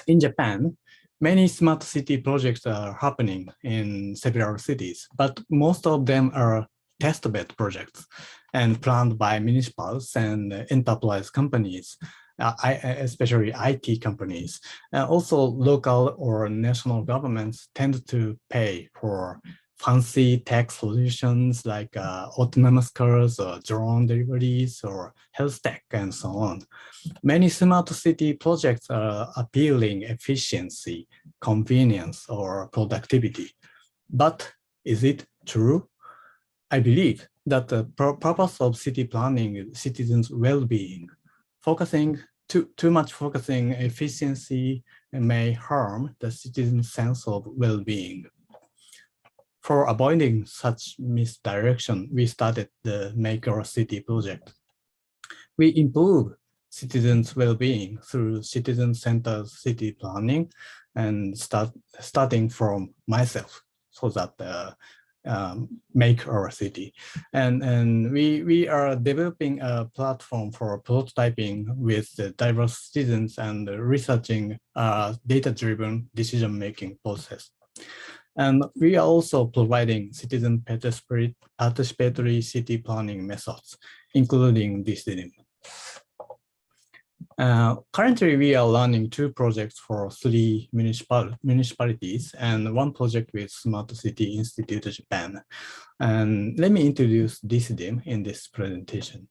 In Japan, many smart city projects are happening in several cities, but most of them are testbed projects and planned by municipals and enterprise companies, especially IT companies. Also, local or national governments tend to pay for fancy tech solutions like autonomous cars or drone deliveries or health tech and so on. Many smart city projects are appealing efficiency, convenience, or productivity. But is it true? I believe that the purpose of city planning is citizens' well-being. Too much focusing efficiency may harm the citizen's sense of well-being. For avoiding such misdirection, we started the Make Our City project. We improve citizens' well-being through citizen-centered city planning, and starting from myself, so that make our city. And we are developing a platform for prototyping with the diverse citizens and researching data-driven decision-making process. And we are also providing citizen participatory city planning methods, including decidim. Currently, we are running 2 projects for 3 municipalities and 1 project with Smart City Institute Japan. And let me introduce decidim in this presentation.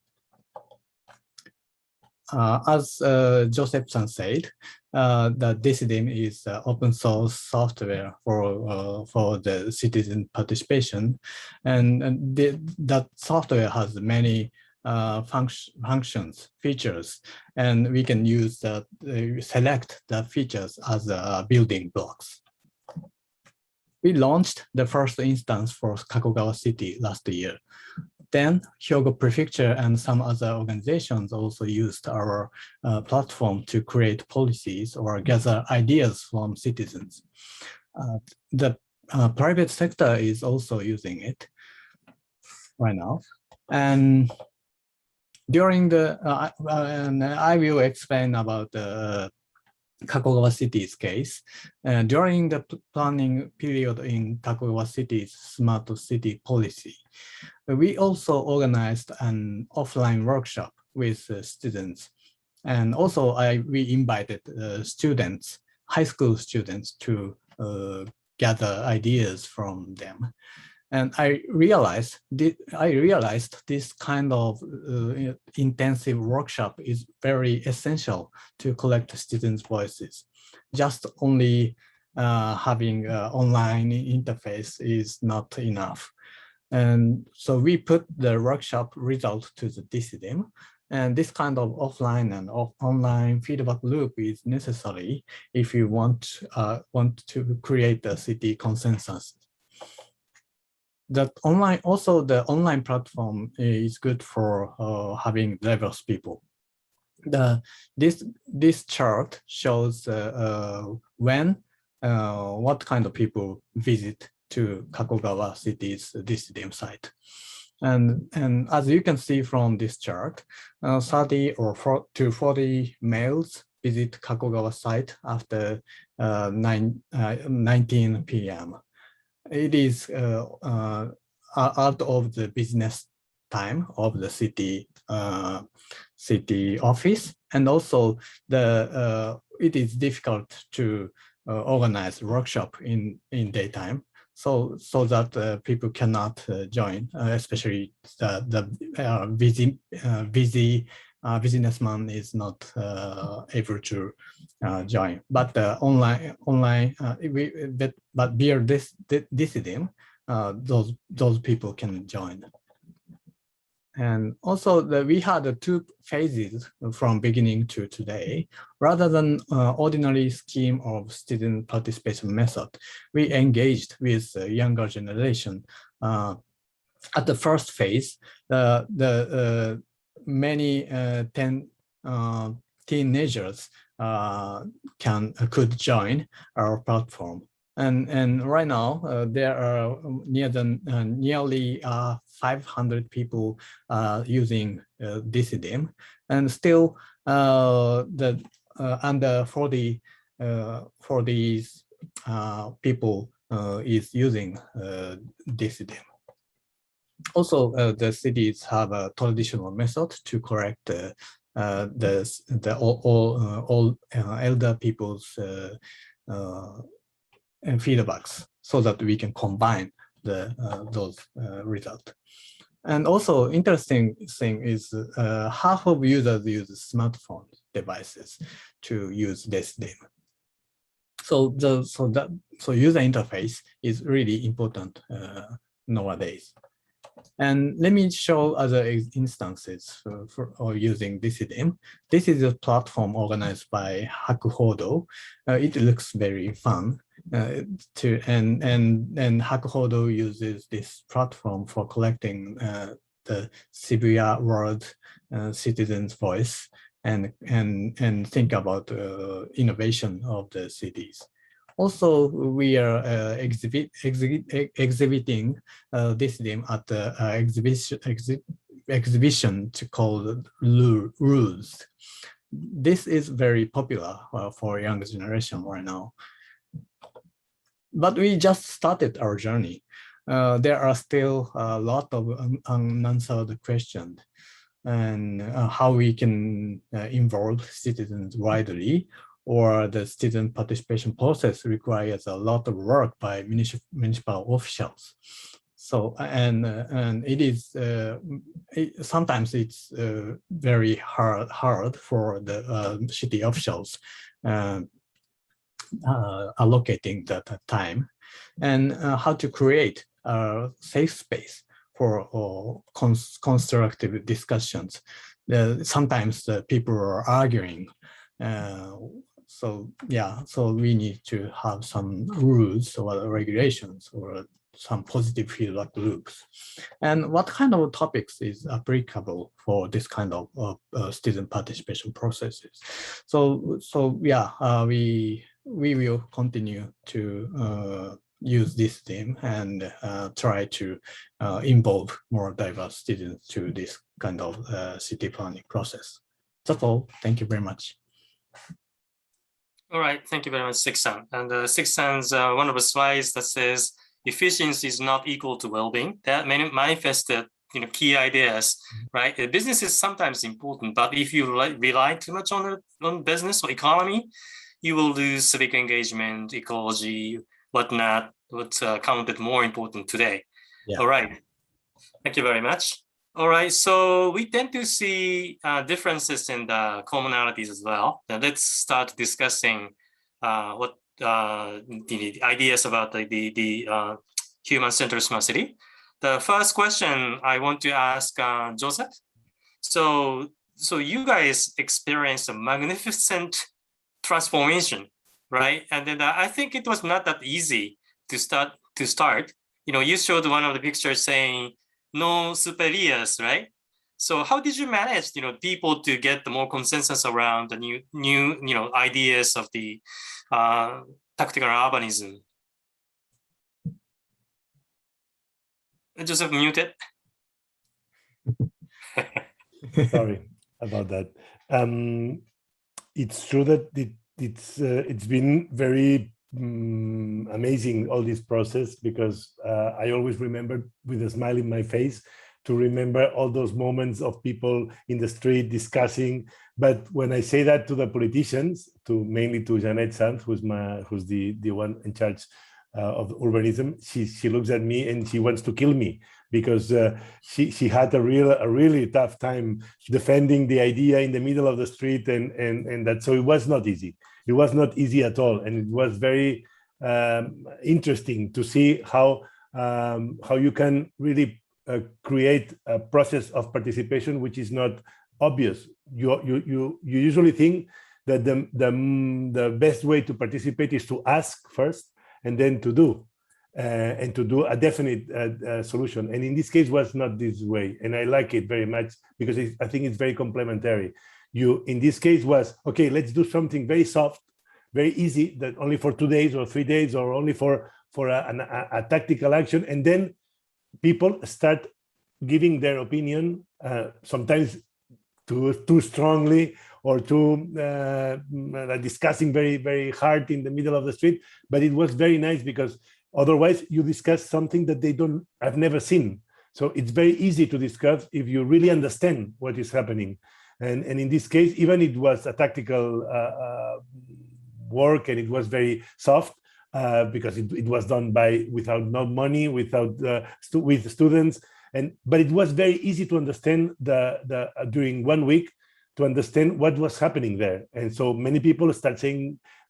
As Joseph-san said, the decidim is open source software for the citizen participation, and that software has many functions, features, and we can use that, select the features as building blocks. We launched the first instance for Kakogawa City last year. Then Hyogo Prefecture and some other organizations also used our platform to create policies or gather ideas from citizens. The private sector is also using it right now. And during the, I will explain about the Kakogawa City's case. During the planning period in Kakogawa City's smart city policy, we also organized an offline workshop with students. And also we invited students, high school students, to gather ideas from them. And I realized this kind of intensive workshop is very essential to collect students' voices. Just only having an online interface is not enough. And so we put the workshop result to the decidim. And this kind of offline and online feedback loop is necessary if you want to create a city consensus. That online, also the online platform is good for having diverse people. This chart shows what kind of people visit to Kakogawa City's decidim site. And as you can see from this chart, 30 to 40 males visit Kakogawa site after 19 p.m. It is out of the business time of the city office, and also it is difficult to organize workshop in daytime, so that people cannot join, especially the busy businessman is not able to join. But but via this decidim, those people can join. And also we had 2 phases from beginning to today. Rather than ordinary scheme of student participation method, we engaged with the younger generation. At the first phase, many teenagers could join our platform. And right now, there are nearly 500 people using decidim, and still the under 40 people is using decidim. Also, the cities have a traditional method to correct all elder people's feedbacks, so that we can combine those results. And also, interesting thing is half of users use smartphone devices to use decidim. So user interface is really important nowadays. And let me show other instances for using decidim. This is a platform organized by Hakuhodo. It looks very fun. And Hakuhodo uses this platform for collecting the Shibuya World citizens' voice. and think about innovation of the cities. Also, we are exhibiting this theme at the exhibition called Rules. This is very popular for younger generation right now. But we just started our journey. There are still a lot of unanswered questions, and how we can involve citizens widely, or the student participation process requires a lot of work by municipal officials. So, and it is, sometimes it's very hard for the city officials allocating that time, and how to create a safe space for constructive discussions. Sometimes people are arguing. So yeah, so we need to have some rules or regulations or some positive feedback loops. And what kind of topics is applicable for this kind of student participation processes? So yeah, we will continue to use this theme and try to involve more diverse students to this kind of city planning process. That's all. Thank you very much. All right, thank you very much, Sik-san. And Sik-san's one of the slides that says efficiency is not equal to well-being. That manifested, key ideas, right? Business is sometimes important, but if you rely too much on business or economy, you will lose civic engagement, ecology, whatnot, what's counted more important today. Yeah. All right, thank you very much. All right, so we tend to see differences in the commonalities as well. Now let's start discussing what the ideas about the human-centered smart city. The first question I want to ask Joseph. So you guys experienced a magnificent transformation, right? And then I think it was not that easy to start. You showed one of the pictures saying no superiors, right? So how did you manage, people to get the more consensus around the new ideas of the tactical urbanism? Joseph, muted. Sorry about that. It's true that it's been very amazing, all this process, because I always remember with a smile in my face to remember all those moments of people in the street discussing. But when I say that to the politicians, mainly to Jeanette Sanz, who's the one in charge of urbanism, she looks at me and she wants to kill me, because she had a really tough time defending the idea in the middle of the street, and that. So it was not easy. It was not easy at all, and it was very interesting to see how you can really create a process of participation which is not obvious. You usually think that the best way to participate is to ask first and then to do, and to do a definite solution. And in this case was not this way, and I like it very much because I think it's very complementary. In this case was, okay, let's do something very soft, very easy, that only for 2 days or 3 days, or only for a tactical action, and then people start giving their opinion, sometimes too strongly, or too discussing very, very hard in the middle of the street. But it was very nice, because otherwise you discuss something that I've never seen. So it's very easy to discuss if you really understand what is happening. And in this case, even it was a tactical work, and it was very soft, because it was done without no money, with students, but it was very easy to understand during 1 week, to understand what was happening there. And so many people start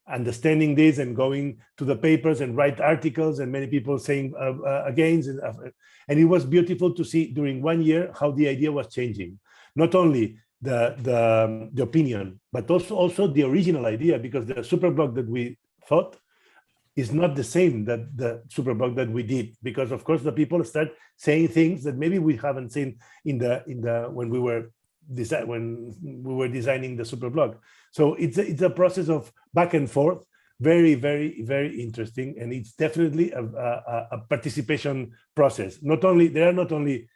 understanding this and going to the papers and write articles, and many people saying against, and it was beautiful to see during 1 year how the idea was changing. Not only the opinion, but also the original idea, because the superblock that we thought is not the same that the superblock that we did, because of course the people start saying things that maybe we haven't seen when we were when we were designing the superblock. So it's a process of back and forth, very, very, very interesting, and it's definitely a participation process. There are not only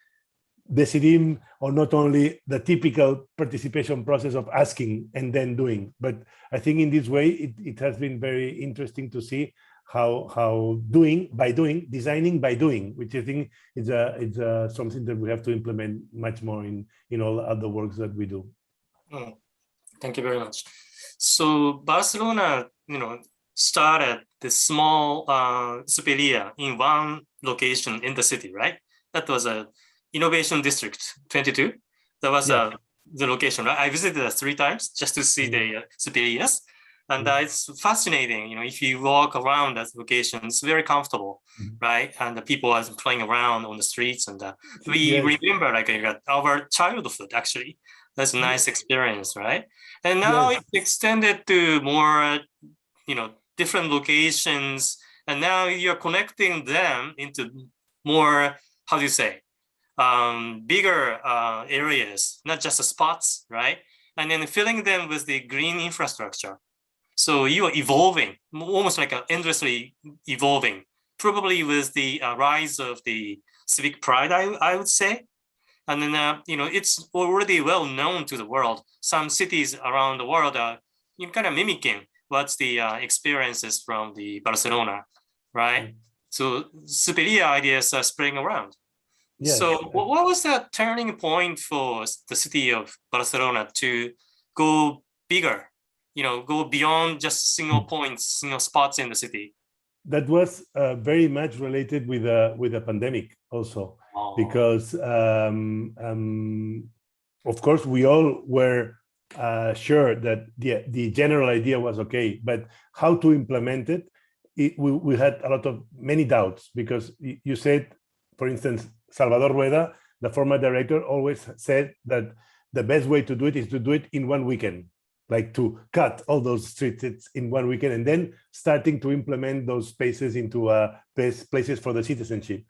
decidim or not only the typical participation process of asking and then doing, but I think in this way it has been very interesting to see how designing by doing, which I think is something that we have to implement much more in all other works that we do. Thank you very much. So Barcelona, started the small Superia in one location in the city, right? That was a Innovation District 22. That was the location, right? I visited 3 times just to see the Superias. And it's fascinating, if you walk around that location, it's very comfortable, right? And the people are playing around on the streets. And we remember our childhood, actually. That's a nice experience, right? And now it's extended to more, different locations. And now you're connecting them into more, how do you say, bigger areas, not just the spots, right? And then filling them with the green infrastructure. So you are evolving, almost like endlessly evolving, probably with the rise of the civic pride, I would say. And then, it's already well known to the world. Some cities around the world are kind of mimicking what's the experiences from the Barcelona, right? So Superia ideas are spreading around. Yes. So what was that turning point for the city of Barcelona to go bigger? Go beyond just single points, single spots in the city? That was very much related with the pandemic also, because of course we all were sure that the general idea was okay, but how to implement it, we had many doubts, because you said, for instance, Salvador Rueda, the former director, always said that the best way to do it is to do it in one weekend. Like to cut all those streets in one weekend and then starting to implement those spaces into places for the citizenship.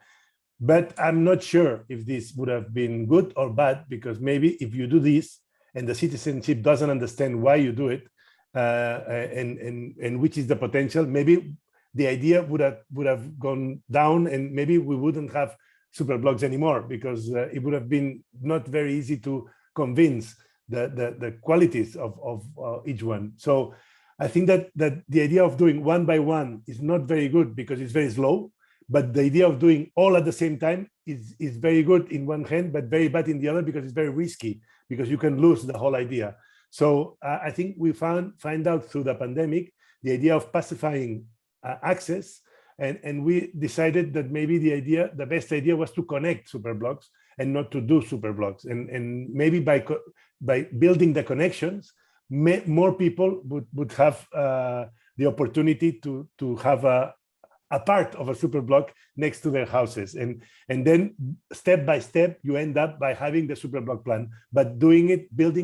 But I'm not sure if this would have been good or bad, because maybe if you do this and the citizenship doesn't understand why you do it and which is the potential, maybe the idea would have gone down, and maybe we wouldn't have super blocks anymore, because it would have been not very easy to convince the qualities of each one. So I think that the idea of doing one by one is not very good, because it's very slow, but the idea of doing all at the same time is very good in one hand, but very bad in the other, because it's very risky, because you can lose the whole idea. So I think we find out through the pandemic the idea of pacifying access, and we decided that maybe the best idea was to connect super blocks and not to do super blocks, and maybe by building the connections, more people would have the opportunity to have a part of a super block next to their houses, and then step by step you end up by having the super block plan, but building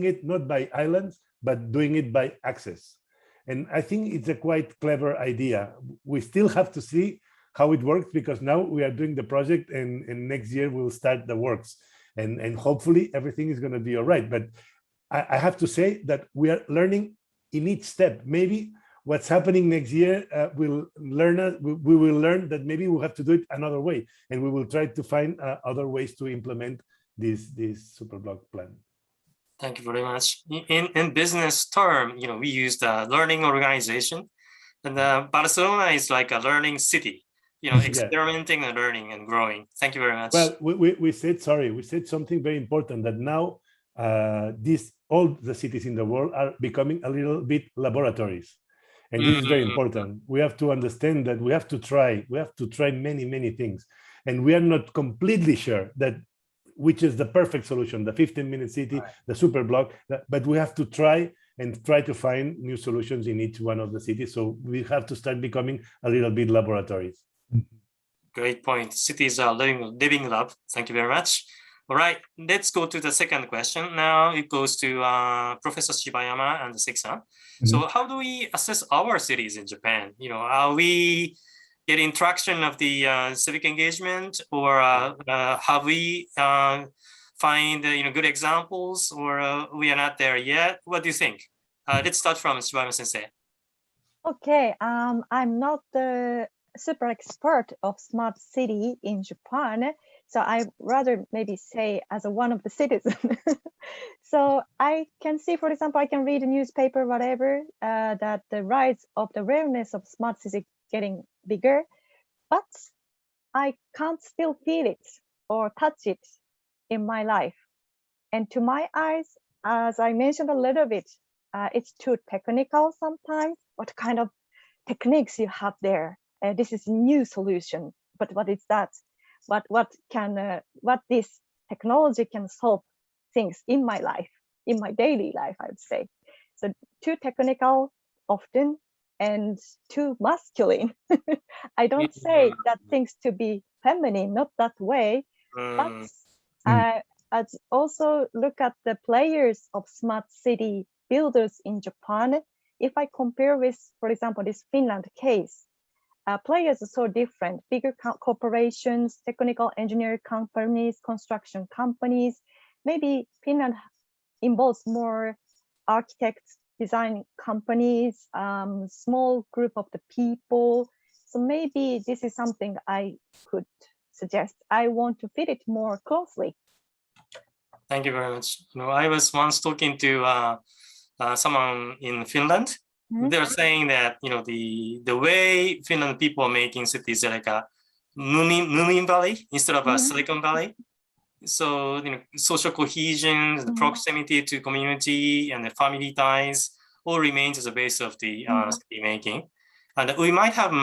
it not by islands, but doing it by access. And I think it's a quite clever idea. We still have to see how it works, because now we are doing the project, and next year we'll start the works, and hopefully everything is going to be all right. But I have to say that we are learning in each step. Maybe what's happening next year we will learn that maybe we'll have to do it another way, and we will try to find other ways to implement this super block plan. Thank you very much. In business term, we use the learning organization, and Barcelona is like a learning city, experimenting and learning and growing. Thank you very much. Well, we said something very important, that now all the cities in the world are becoming a little bit laboratories, and this is very important. We have to understand that we have to try many things, and we are not completely sure that which is the perfect solution, the 15-minute city, the super block, but we have to try to find new solutions in each one of the cities. So we have to start becoming a little bit laboratories. Great point. Cities are living lab. Thank you very much. All right, let's go to the second question. Now it goes to Professor Shibayama and Seki-san. So how do we assess our cities in Japan? Are we getting traction of the civic engagement, or have we find good examples, or we are not there yet? What do you think? Let's start from Shibaya Sensei. Okay, I'm not the super expert of smart city in Japan, so I rather maybe say as one of the citizens. So I can see, for example, I can read a newspaper, whatever, that the rise of the awareness of smart city getting bigger, but I can't still feel it or touch it in my life. And to my eyes, as I mentioned a little bit, it's too technical sometimes. What kind of techniques you have there? This is a new solution, but what is that? What this technology can solve things in my life, in my daily life, I would say. So too technical often and too masculine. I don't say that things to be feminine, not that way, but I'd also look at the players of smart city builders in Japan. If I compare with, for example, this Finland case, players are so different, bigger corporations, technical engineering companies, construction companies. Maybe Finland involves more architects, design companies, small group of the people. So maybe this is something I could suggest. I want to fit it more closely. Thank you very much. I was once talking to someone in Finland. They're saying that the way Finland people are making cities like a Moomin Valley instead of a Silicon Valley. So social cohesion, the proximity to community, and the family ties all remains as a base of the city making. And we might have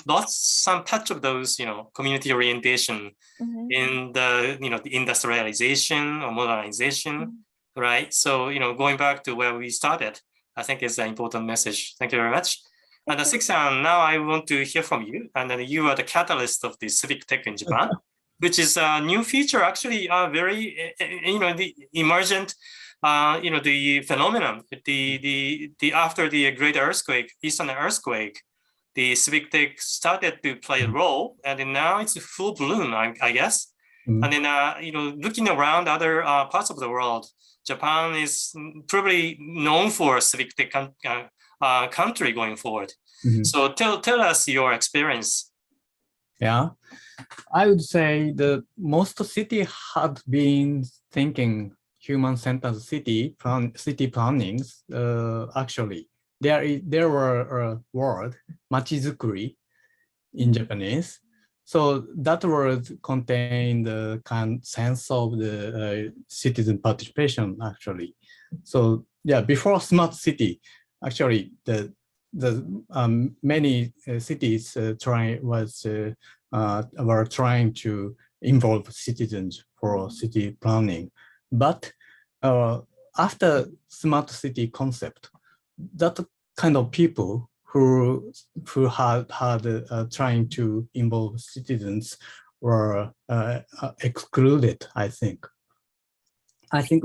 lost some touch of those community orientation in the the industrialization or modernization, right? So going back to where we started, I think is an important message. Thank you very much. And Sik-san, now I want to hear from you. And you are the catalyst of the civic tech in Japan, which is a new feature, actually very, the emergent, the phenomenon, the after the great earthquake, Eastern earthquake, the civic tech started to play a role, and then now it's full bloom, I guess. And then, looking around other parts of the world, Japan is probably known for a civic tech country going forward. So tell us your experience. Yeah, I would say the most city had been thinking human-centered city plannings. Actually, there were a word machizukuri in Japanese. So that word contained the sense of the citizen participation, actually. So yeah, before smart city, actually the many cities were trying to involve citizens for city planning, but after smart city concept, that kind of people who had trying to involve citizens were excluded, I think. I think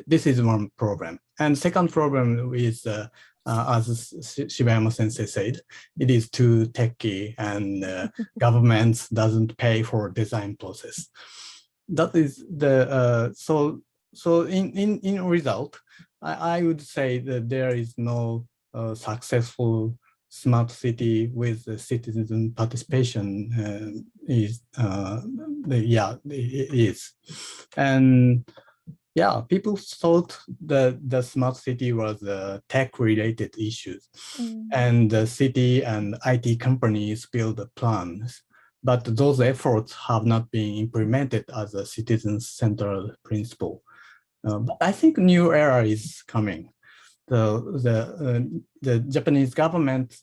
this is one problem. And second problem is, as Shibayama Sensei said, it is too techy, and governments doesn't pay for design process. That is the so in result, I would say that there is no successful smart city with citizen participation. It is. And yeah, people thought that the smart city was tech-related issues, and the city and IT companies build plans, but those efforts have not been implemented as a citizen-centered principle. But I think new era is coming. The Japanese government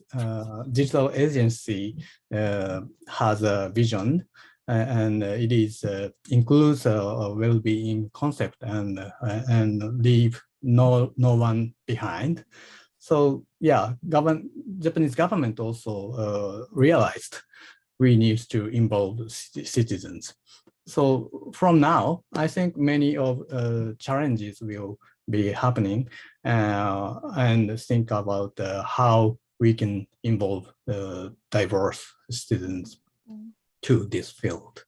digital agency has a vision, and it is includes a well-being concept and leave no one behind. So yeah, Japanese government also realized we need to involve citizens. So from now, I think many of challenges will be happening, and think about how we can involve diverse citizens to this field.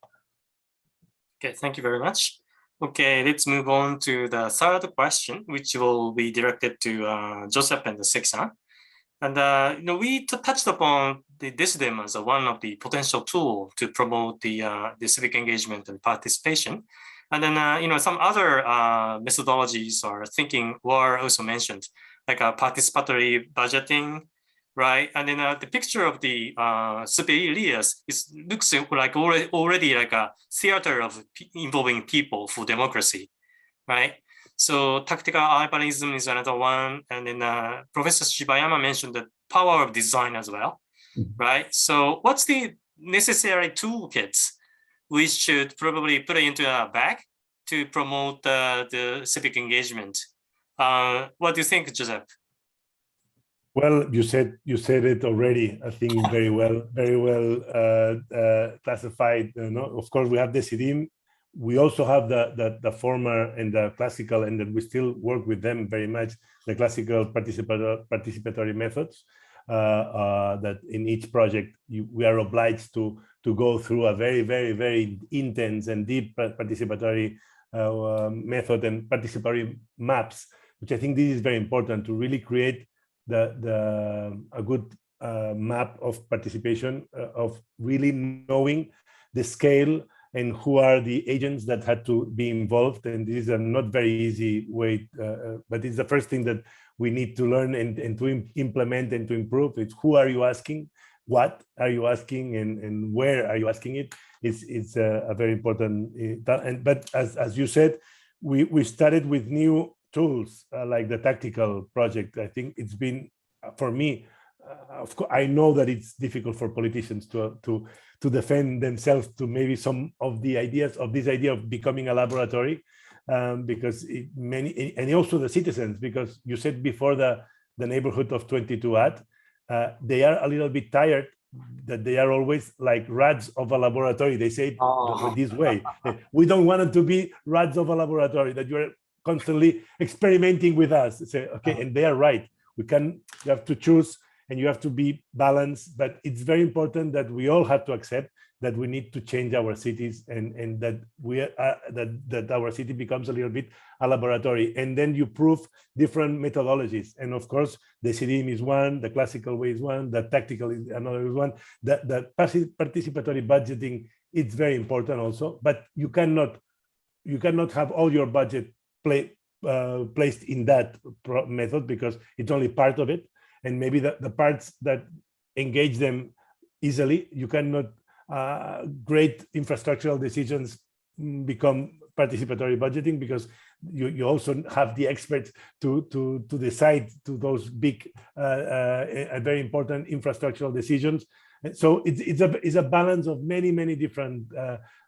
Okay, thank you very much. Okay, let's move on to the third question, which will be directed to Joseph and Seki-san. And we touched upon the DECIDEM as one of the potential tools to promote the civic engagement and participation. And then some other methodologies or thinking were also mentioned, like participatory budgeting, right? And then the picture of the Superiors looks like already like a theater of involving people for democracy, right? So tactical urbanism is another one. And then Professor Shibayama mentioned the power of design as well, right? So what's the necessary toolkits we should probably put into a bag to promote the civic engagement? What do you think, Joseph? Well, you said it already. I think very well classified. Of course, we have the CDIM. We also have the former and the classical, and then we still work with them very much. The classical participatory methods that in each project we are obliged to go through a very intense and deep participatory method and participatory maps, which I think this is very important to really create a good map of participation, of really knowing the scale and who are the agents that had to be involved. And this is a not very easy way, but it's the first thing that we need to learn and to implement and to improve. It's who are you asking, what are you asking, and where are you asking it. It's a very important, but as you said, we started with new tools like the tactical project. I think it's been, for me, of course, I know that it's difficult for politicians to defend themselves to maybe some of the ideas of this idea of becoming a laboratory, because many, and also the citizens, because you said before the neighborhood of 22 at, they are a little bit tired that they are always like rats of a laboratory. They say it this way. We don't want it to be rats of a laboratory, that you're constantly experimenting with us. Say, okay, and they are right. You have to choose and you have to be balanced, but it's very important that we all have to accept that we need to change our cities and that that our city becomes a little bit a laboratory. And then you prove different methodologies. And of course, the CDM is one, the classical way is one, the tactical is another one. The participatory budgeting, it's very important also, but you cannot have all your budget placed in that method because it's only part of it. And maybe the parts that engage them easily, you cannot great infrastructural decisions become participatory budgeting because you also have the experts to decide to those big very important infrastructural decisions. And so it's a balance of many different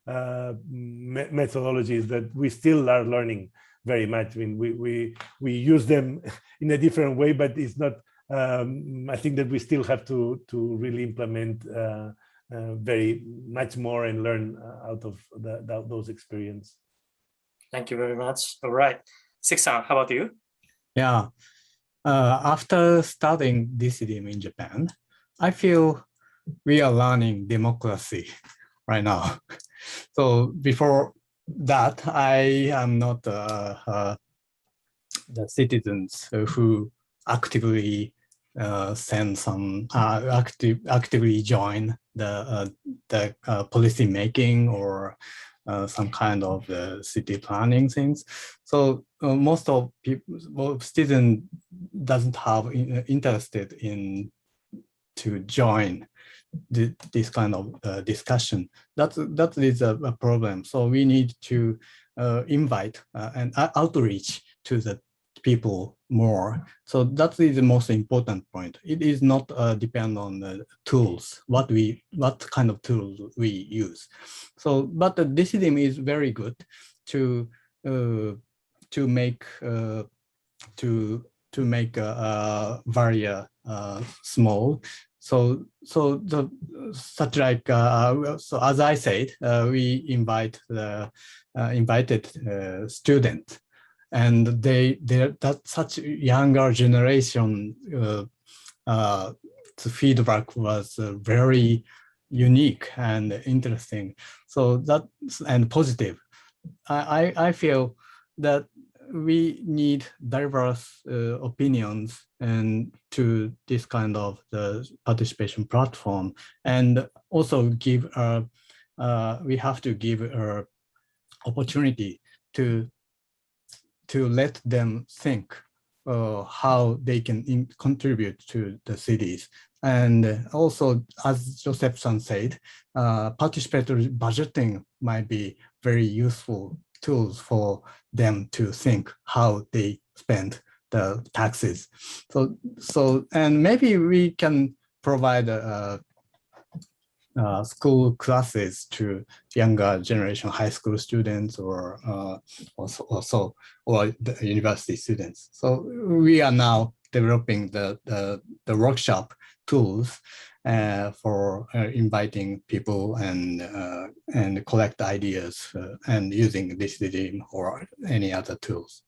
methodologies that we still are learning very much. I mean, we use them in a different way, but it's not. I think that we still have to really implement very much more and learn out of those experiences. Thank you very much. All right, Seki-san, how about you? Yeah, after studying DCDM in Japan, I feel we are learning democracy right now. So before that, I am not the citizens who actively actively join the policy making or some kind of city planning things. So most of students doesn't have interested in to join this kind of discussion. That is a problem. So we need to invite and outreach to the people more. So that is the most important point. It is not depend on the tools, what kind of tools we use. So, but the DCDM is very good to make barrier small. So such like so as I said, we invited students. And that such younger generation, the feedback was very unique and interesting. So and positive. I feel that we need diverse opinions and to this kind of the participation platform, and also we have to give an opportunity to let them think how they can contribute to the cities. And also, as Joseph-san said, participatory budgeting might be very useful tools for them to think how they spend the taxes. So and maybe we can provide school classes to younger generation high school students or the university students. So we are now developing the workshop tools for inviting people and collect ideas and using Decidim or any other tools.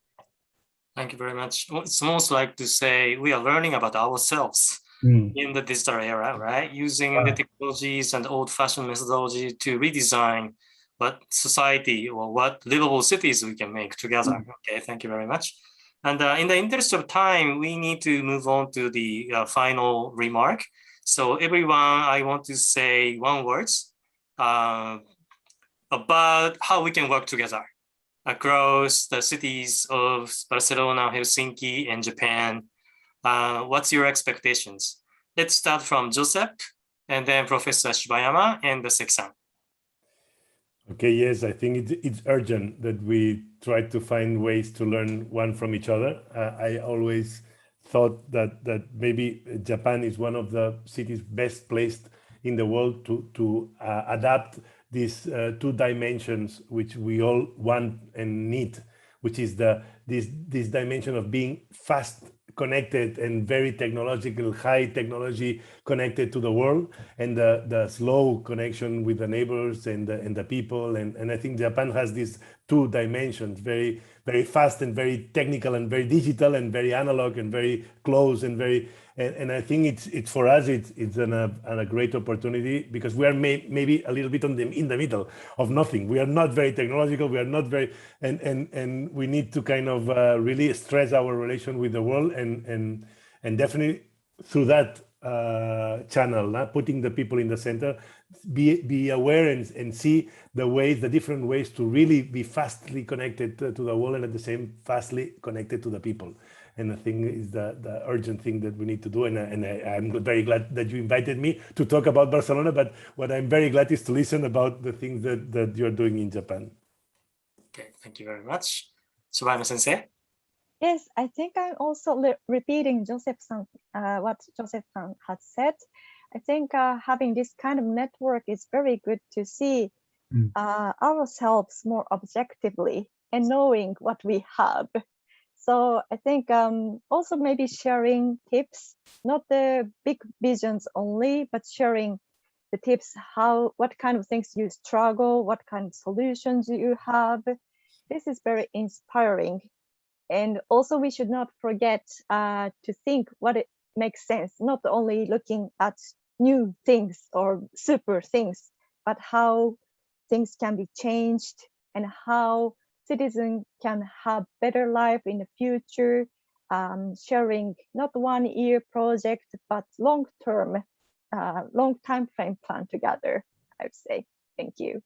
Thank you very much. It's almost like to say we are learning about ourselves in the digital era, right? Using the technologies and old-fashioned methodology to redesign what society or what livable cities we can make together. Okay, thank you very much. And in the interest of time, we need to move on to the final remark. So everyone, I want to say one word about how we can work together across the cities of Barcelona, Helsinki, and Japan. What's your expectations? Let's start from Joseph, and then Professor Shibayama, and the Sek-san. Okay, yes, I think it's urgent that we try to find ways to learn one from each other. I always thought that maybe Japan is one of the cities best placed in the world to adapt these two dimensions which we all want and need, which is this dimension of being fast connected and very technological, high technology connected to the world, and the slow connection with the neighbors and the people. And I think Japan has these two dimensions, very, very fast and very technical and very digital and very analog and very close and very, and I think it's for us, it's a great opportunity because we are maybe a little bit in the middle of nothing. We are not very technological. We are not very, and we need to kind of really stress our relation with the world and definitely through that channel, putting the people in the center, be aware and see the different ways to really be fastly connected to the world and at the same fastly connected to the people. And I think is the urgent thing that we need to do. And I'm very glad that you invited me to talk about Barcelona. But what I'm very glad is to listen about the things that you're doing in Japan. Okay, thank you very much. Shibayama Sensei? Yes, I think I'm also repeating Joseph-san, what Joseph-san had said. I think having this kind of network is very good to see ourselves more objectively and knowing what we have. So I think also maybe sharing tips, not the big visions only, but sharing the tips, what kind of things you struggle, what kind of solutions you have. This is very inspiring. And also we should not forget to think what it makes sense, not only looking at new things or super things, but how things can be changed and how citizens can have better life in the future, sharing not 1 year project, but long time frame plan together, I would say. Thank you.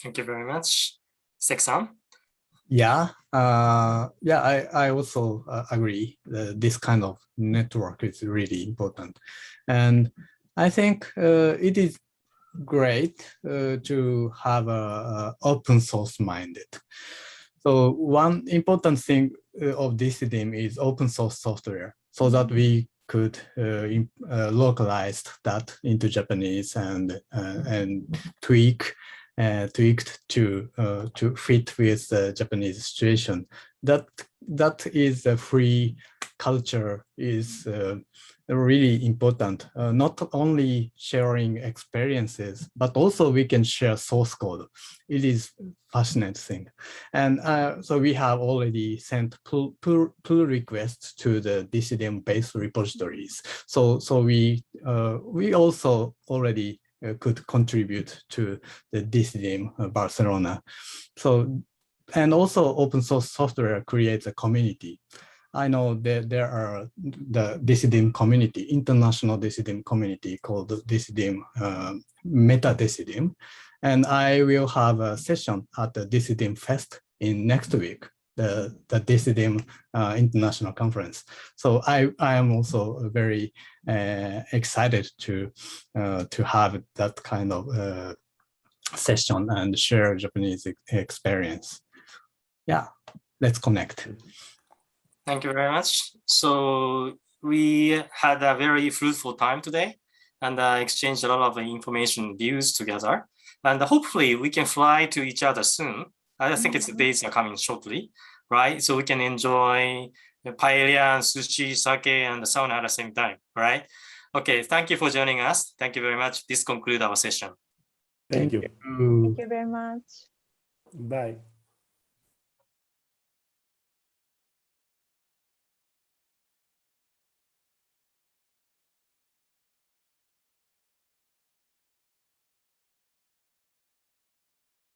Thank you very much. Sek-san? I also agree that this kind of network is really important. And I think it is great to have a open source minded. So one important thing of Decidim is open source software so that we could localize that into Japanese and tweaked to fit with the Japanese situation. That is a free culture is really important. Not only sharing experiences, but also we can share source code. It is fascinating thing. And so we have already sent pull requests to the Decidim-based repositories. So we also already could contribute to the Decidim Barcelona. So and also open source software creates a community. I know that there are the Decidim community, international Decidim community called Decidim, Meta Decidim. And I will have a session at the Decidim Fest in next week, the Decidim International Conference. So I am also very excited to have that kind of session and share Japanese experience. Yeah, let's connect. Thank you very much. So we had a very fruitful time today and exchanged a lot of information, views together. And hopefully we can fly to each other soon. I think the days are coming shortly, right? So we can enjoy paella and sushi, sake, and the sauna at the same time, right? Okay, thank you for joining us. Thank you very much. This concludes our session. Thank you. Thank you very much. Bye.